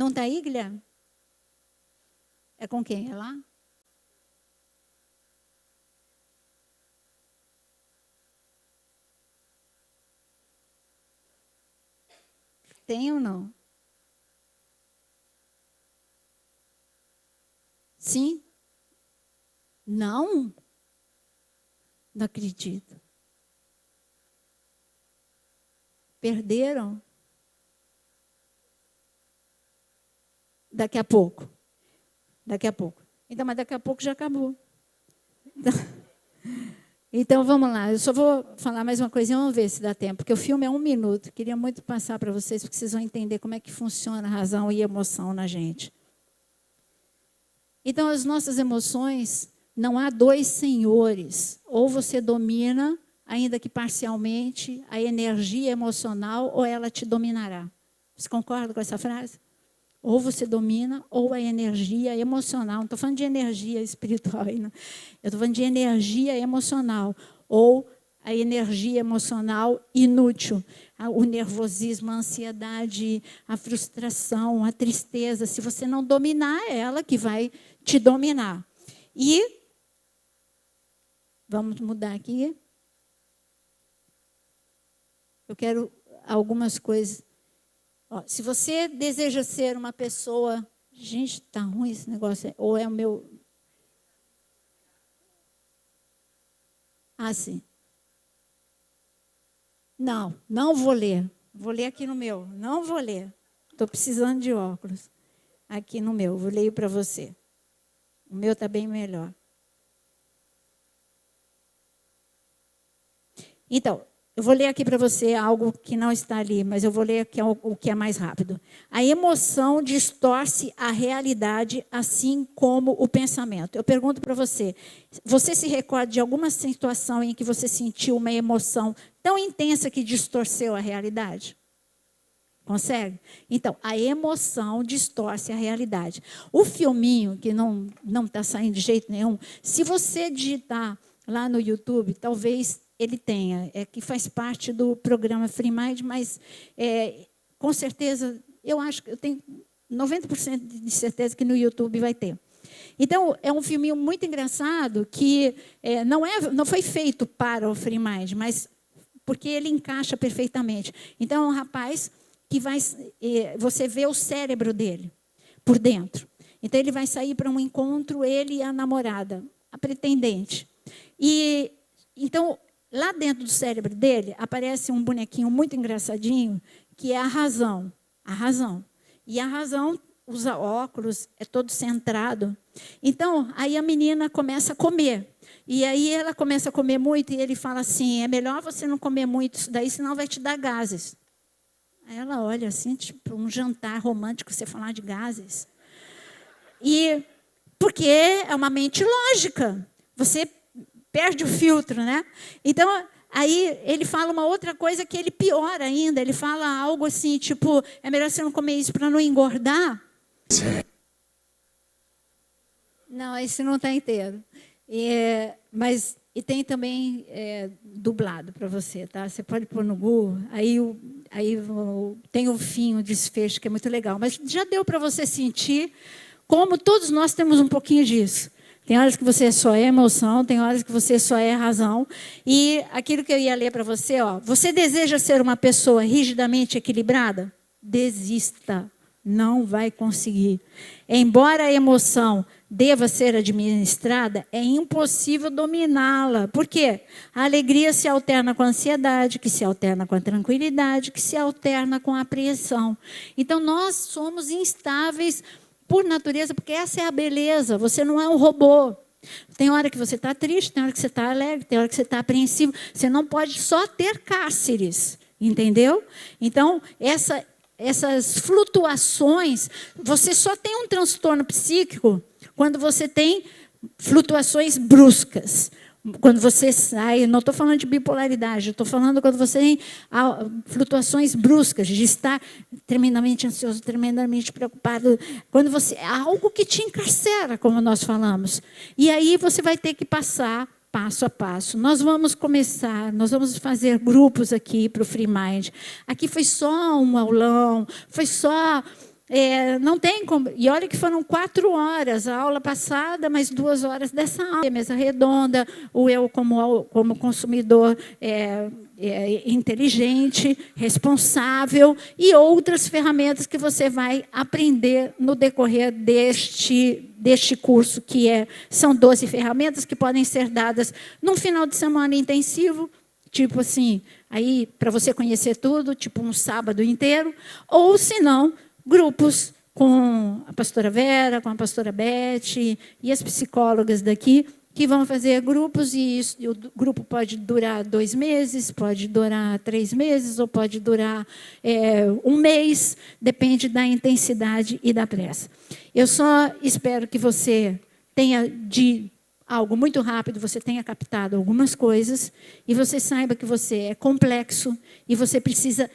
Não está aí, Guilherme? É com quem? É lá? Tem ou não? Sim? Não? Não acredito. Perderam? Daqui a pouco. Daqui a pouco. Então, mas daqui a pouco já acabou. Então, vamos lá. Eu só vou falar mais uma coisinha, vamos ver se dá tempo. Porque o filme é 1 minuto. Queria muito passar para vocês, porque vocês vão entender como é que funciona a razão e a emoção na gente. Então, as nossas emoções, não há dois senhores. Ou você domina, ainda que parcialmente, a energia emocional, ou ela te dominará. Você concorda com essa frase? Ou você domina, ou a energia emocional. Não estou falando de energia espiritual. Não. Eu estou falando de energia emocional. Ou a energia emocional inútil. O nervosismo, a ansiedade, a frustração, a tristeza. Se você não dominar, é ela que vai te dominar. E, vamos mudar aqui. Eu quero algumas coisas. Ó, se você deseja ser uma pessoa... Gente, está ruim esse negócio. Ou é o meu... Ah, sim. Não, não vou ler. Vou ler aqui no meu. Não vou ler. Estou precisando de óculos. Aqui no meu. Vou ler para você. O meu está bem melhor. Então... Eu vou ler aqui para você algo que não está ali, mas eu vou ler aqui o que é mais rápido. A emoção distorce a realidade, assim como o pensamento. Eu pergunto para você, você se recorda de alguma situação em que você sentiu uma emoção tão intensa que distorceu a realidade? Consegue? Então, a emoção distorce a realidade. O filminho, que não está saindo de jeito nenhum, se você digitar lá no YouTube, talvez... ele tenha, que faz parte do programa Free Mind, mas com certeza, eu acho que eu tenho 90% de certeza que no YouTube vai ter. Então, é um filminho muito engraçado que não foi feito para o Free Mind, mas porque ele encaixa perfeitamente. Então, é um rapaz que você vê o cérebro dele por dentro. Então, ele vai sair para um encontro, ele e a namorada, a pretendente. E, então... lá dentro do cérebro dele, aparece um bonequinho muito engraçadinho, que é a razão. A razão. E a razão usa óculos, é todo centrado. Então, aí a menina começa a comer. E aí ela começa a comer muito, e ele fala assim, é melhor você não comer muito isso daí, senão vai te dar gases. Aí ela olha assim, tipo um jantar romântico, você falar de gases. E porque é uma mente lógica. Você perde o filtro, né? Então, aí ele fala uma outra coisa que ele piora ainda. Ele fala algo assim, tipo, é melhor você não comer isso para não engordar. Não, esse não está inteiro. Mas tem também dublado para você, tá? Você pode pôr no Google, aí tem o fim, o desfecho, que é muito legal. Mas já deu para você sentir como todos nós temos um pouquinho disso. Tem horas que você só é emoção, tem horas que você só é razão. E aquilo que eu ia ler para você, ó, você deseja ser uma pessoa rigidamente equilibrada? Desista, não vai conseguir. Embora a emoção deva ser administrada, é impossível dominá-la. Por quê? A alegria se alterna com a ansiedade, que se alterna com a tranquilidade, que se alterna com a apreensão. Então, nós somos instáveis por natureza, porque essa é a beleza. Você não é um robô. Tem hora que você está triste, tem hora que você está alegre, tem hora que você está apreensivo. Você não pode só ter cárceres, entendeu? Então, essas flutuações, você só tem um transtorno psíquico quando você tem flutuações bruscas. Quando você sai, não estou falando de bipolaridade, estou falando quando você tem flutuações bruscas, de estar tremendamente ansioso, tremendamente preocupado, quando você algo que te encarcera, como nós falamos. E aí você vai ter que passar passo a passo. Nós vamos fazer grupos aqui para o Free Mind. Aqui foi só um aulão, foi só não tem como. E olha que foram 4 horas a aula passada, mais 2 horas dessa aula. Mesa redonda, o eu como consumidor inteligente, responsável e outras ferramentas que você vai aprender no decorrer deste curso, são 12 ferramentas que podem ser dadas num final de semana intensivo, tipo assim, aí para você conhecer tudo, tipo um sábado inteiro, ou se não, grupos com a pastora Vera, com a pastora Beth e as psicólogas daqui, que vão fazer grupos, e o grupo pode durar 2 meses, pode durar 3 meses, ou pode durar 1 mês, depende da intensidade e da pressa. Eu só espero que você tenha, de algo muito rápido, você tenha captado algumas coisas, e você saiba que você é complexo, e você precisa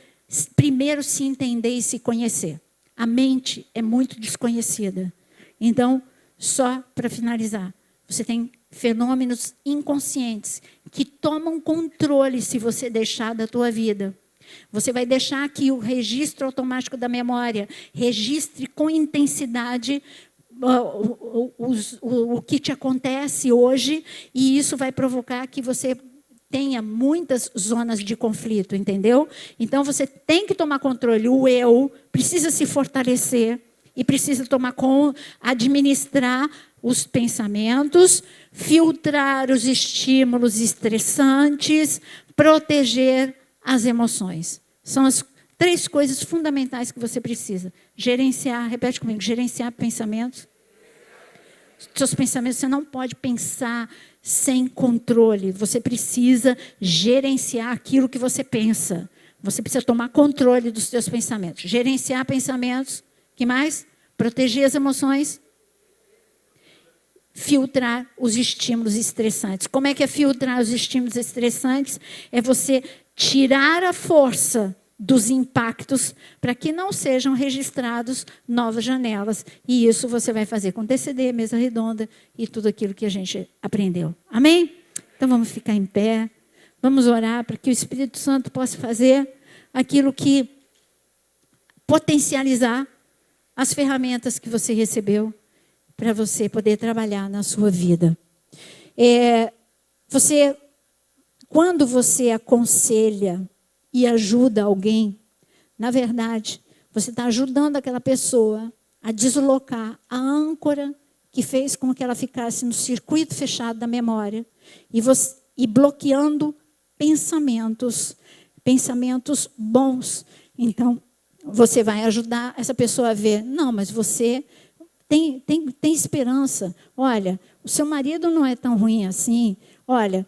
primeiro se entender e se conhecer. A mente é muito desconhecida. Então, só para finalizar, você tem fenômenos inconscientes que tomam controle se você deixar da tua vida. Você vai deixar que o registro automático da memória registre com intensidade o que te acontece hoje, e isso vai provocar que você tenha muitas zonas de conflito, entendeu? Então, você tem que tomar controle. O eu precisa se fortalecer e precisa administrar os pensamentos, filtrar os estímulos estressantes, proteger as emoções. São as 3 coisas fundamentais que você precisa. Gerenciar, repete comigo, gerenciar pensamentos. Seus pensamentos, você não pode pensar sem controle. Você precisa gerenciar aquilo que você pensa. Você precisa tomar controle dos seus pensamentos. Gerenciar pensamentos. Que mais? Proteger as emoções. Filtrar os estímulos estressantes. Como é que é filtrar os estímulos estressantes? É você tirar a força dos impactos para que não sejam registrados novas janelas. E isso você vai fazer com TCD, mesa redonda e tudo aquilo que a gente aprendeu. Amém? Então vamos ficar em pé. Vamos orar para que o Espírito Santo possa fazer aquilo que potencializar as ferramentas que você recebeu para você poder trabalhar na sua vida. Quando você aconselha e ajuda alguém, na verdade, você está ajudando aquela pessoa a deslocar a âncora que fez com que ela ficasse no circuito fechado da memória e bloqueando pensamentos bons. Então, você vai ajudar essa pessoa a ver, não, mas você tem esperança. Olha, o seu marido não é tão ruim assim. Olha,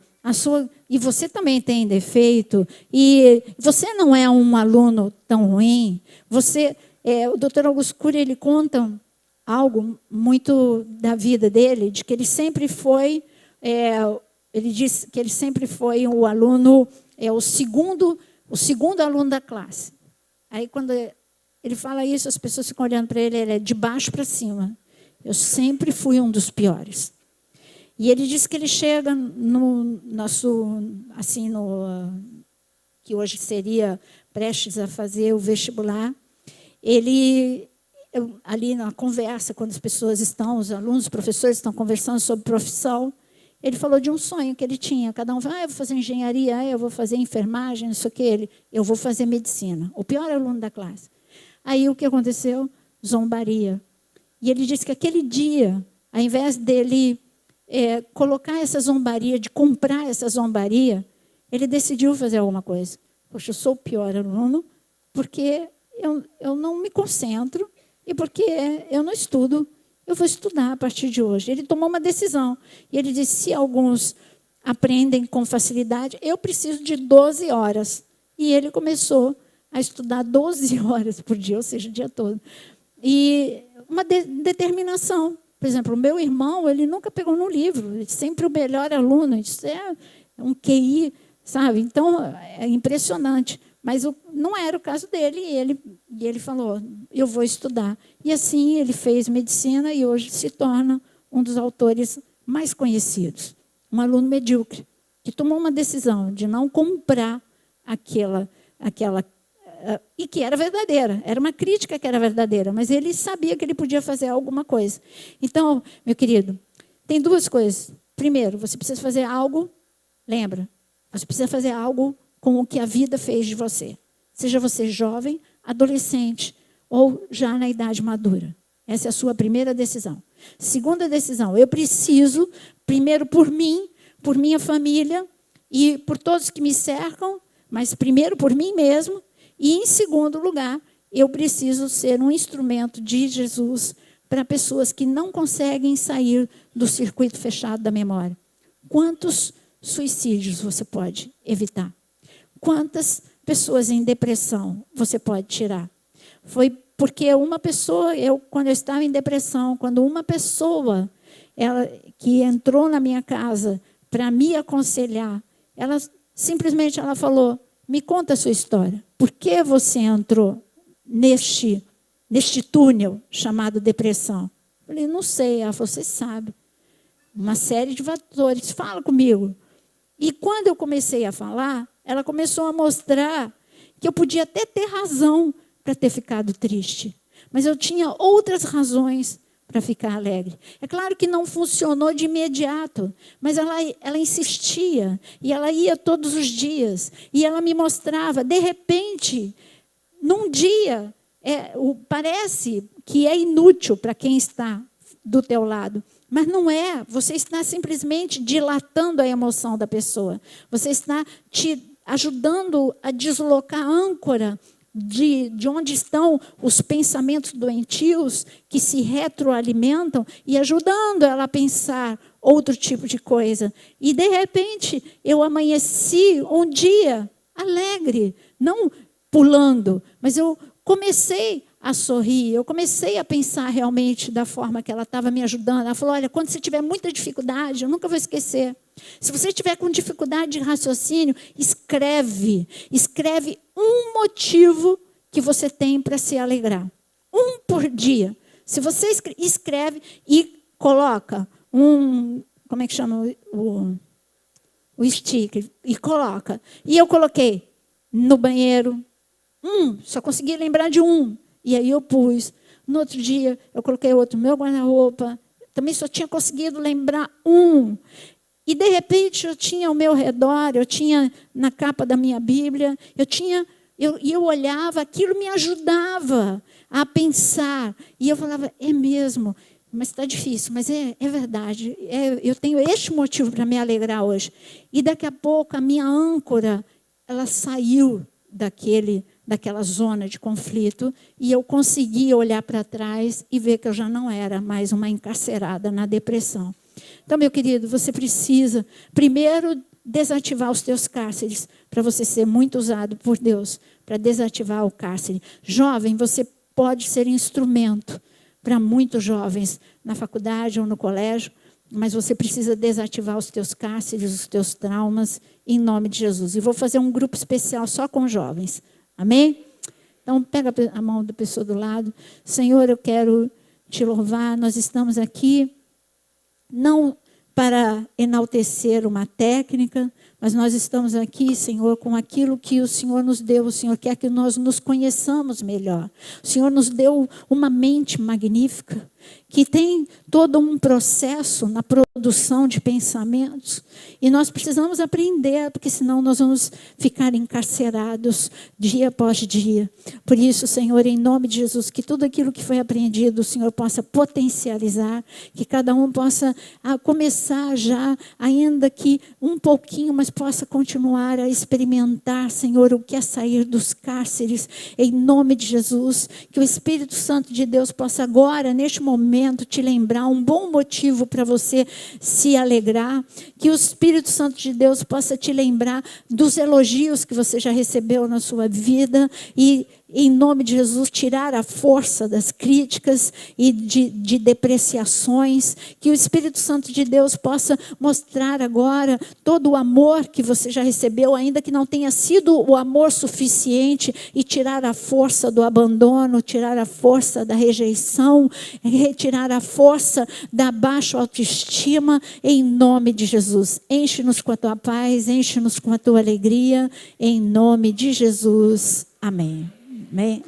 e você também tem defeito. E você não é um aluno tão ruim. O Dr. Augusto Cury, ele conta algo muito da vida dele, de que ele sempre foi, ele diz que ele sempre foi o aluno, o segundo aluno da classe. Aí, quando ele fala isso, as pessoas ficam olhando para ele, ele é de baixo para cima. Eu sempre fui um dos piores. E ele diz que ele chega no nosso, assim, que hoje seria prestes a fazer o vestibular. Ali na conversa, quando as pessoas os alunos, os professores estão conversando sobre profissão, ele falou de um sonho que ele tinha. Cada um fala, eu vou fazer engenharia, eu vou fazer enfermagem, não sei o que. Eu vou fazer medicina. O pior aluno da classe. Aí o que aconteceu? Zombaria. E ele disse que aquele dia, ao invés dele colocar essa zombaria, de comprar essa zombaria, ele decidiu fazer alguma coisa. Poxa, eu sou o pior aluno porque eu não me concentro e porque eu não estudo. Eu vou estudar a partir de hoje. Ele tomou uma decisão. E ele disse, se alguns aprendem com facilidade, eu preciso de 12 horas. E ele começou a estudar 12 horas por dia, ou seja, o dia todo. E uma determinação. Por exemplo, o meu irmão, ele nunca pegou no livro. Ele sempre o melhor aluno. Isso é um QI, sabe? Então, é impressionante. Mas não era o caso dele, e ele falou, eu vou estudar. E assim ele fez medicina e hoje se torna um dos autores mais conhecidos. Um aluno medíocre, que tomou uma decisão de não comprar e que era verdadeira. Era uma crítica que era verdadeira, mas ele sabia que ele podia fazer alguma coisa. Então, meu querido, tem duas coisas. Primeiro, você precisa fazer algo, lembra, você precisa fazer algo com o que a vida fez de você. Seja você jovem, adolescente ou já na idade madura. Essa é a sua primeira decisão. Segunda decisão, eu preciso, primeiro por mim, por minha família e por todos que me cercam, mas primeiro por mim mesmo, e em segundo lugar, eu preciso ser um instrumento de Jesus para pessoas que não conseguem sair do circuito fechado da memória. Quantos suicídios você pode evitar? Quantas pessoas em depressão você pode tirar? Foi porque uma pessoa, quando eu estava em depressão, quando uma pessoa que entrou na minha casa para me aconselhar, ela simplesmente falou, me conta a sua história. Por que você entrou neste túnel chamado depressão? Eu falei, não sei. Ela falou, você sabe. Uma série de fatores. Fala comigo. E quando eu comecei a falar, ela começou a mostrar que eu podia até ter razão para ter ficado triste. Mas eu tinha outras razões para ficar alegre. É claro que não funcionou de imediato, mas ela insistia, e ela ia todos os dias, e ela me mostrava. De repente, num dia, parece que é inútil para quem está do teu lado, mas não é. Você está simplesmente dilatando a emoção da pessoa. Você está te ajudando a deslocar a âncora de onde estão os pensamentos doentios que se retroalimentam e ajudando ela a pensar outro tipo de coisa. E, de repente, eu amanheci um dia alegre, não pulando, mas eu comecei a sorrir, eu comecei a pensar realmente da forma que ela estava me ajudando. Ela falou, olha, quando você tiver muita dificuldade, eu nunca vou esquecer. Se você estiver com dificuldade de raciocínio, escreve um motivo que você tem para se alegrar. Um por dia. Se você escreve e coloca como é que chama o sticker, e coloca. E eu coloquei no banheiro, só consegui lembrar de um. E aí eu pus. No outro dia, eu coloquei outro, meu guarda-roupa. Também só tinha conseguido lembrar um. E, de repente, eu tinha ao meu redor, eu tinha na capa da minha Bíblia, eu olhava, aquilo me ajudava a pensar. E eu falava, é mesmo, mas está difícil, mas é verdade. Eu tenho este motivo para me alegrar hoje. E, daqui a pouco, a minha âncora, ela saiu daquela zona de conflito, e eu consegui olhar para trás e ver que eu já não era mais uma encarcerada na depressão. Então, meu querido, você precisa, primeiro, desativar os teus cárceres, para você ser muito usado por Deus, para desativar o cárcere. Jovem, você pode ser instrumento para muitos jovens, na faculdade ou no colégio, mas você precisa desativar os teus cárceres, os teus traumas, em nome de Jesus. E vou fazer um grupo especial só com jovens. Amém? Então, pega a mão da pessoa do lado. Senhor, eu quero te louvar. Nós estamos aqui não para enaltecer uma técnica, mas nós estamos aqui, Senhor, com aquilo que o Senhor nos deu. O Senhor quer que nós nos conheçamos melhor. O Senhor nos deu uma mente magnífica, que tem todo um processo na produção de pensamentos. E nós precisamos aprender, porque senão nós vamos ficar encarcerados dia após dia. Por isso, Senhor, em nome de Jesus, que tudo aquilo que foi aprendido, o Senhor possa potencializar, que cada um possa começar já, ainda que um pouquinho, mas possa continuar a experimentar, Senhor, o que é sair dos cárceres, em nome de Jesus. Que o Espírito Santo de Deus possa agora, neste momento, te lembrar um bom motivo para você se alegrar. Que o Espírito Santo de Deus possa te lembrar dos elogios que você já recebeu na sua vida e em nome de Jesus, tirar a força das críticas e de depreciações, que o Espírito Santo de Deus possa mostrar agora todo o amor que você já recebeu, ainda que não tenha sido o amor suficiente, e tirar a força do abandono, tirar a força da rejeição, retirar a força da baixa autoestima, em nome de Jesus. Enche-nos com a tua paz, enche-nos com a tua alegria, em nome de Jesus. Amém. Amém.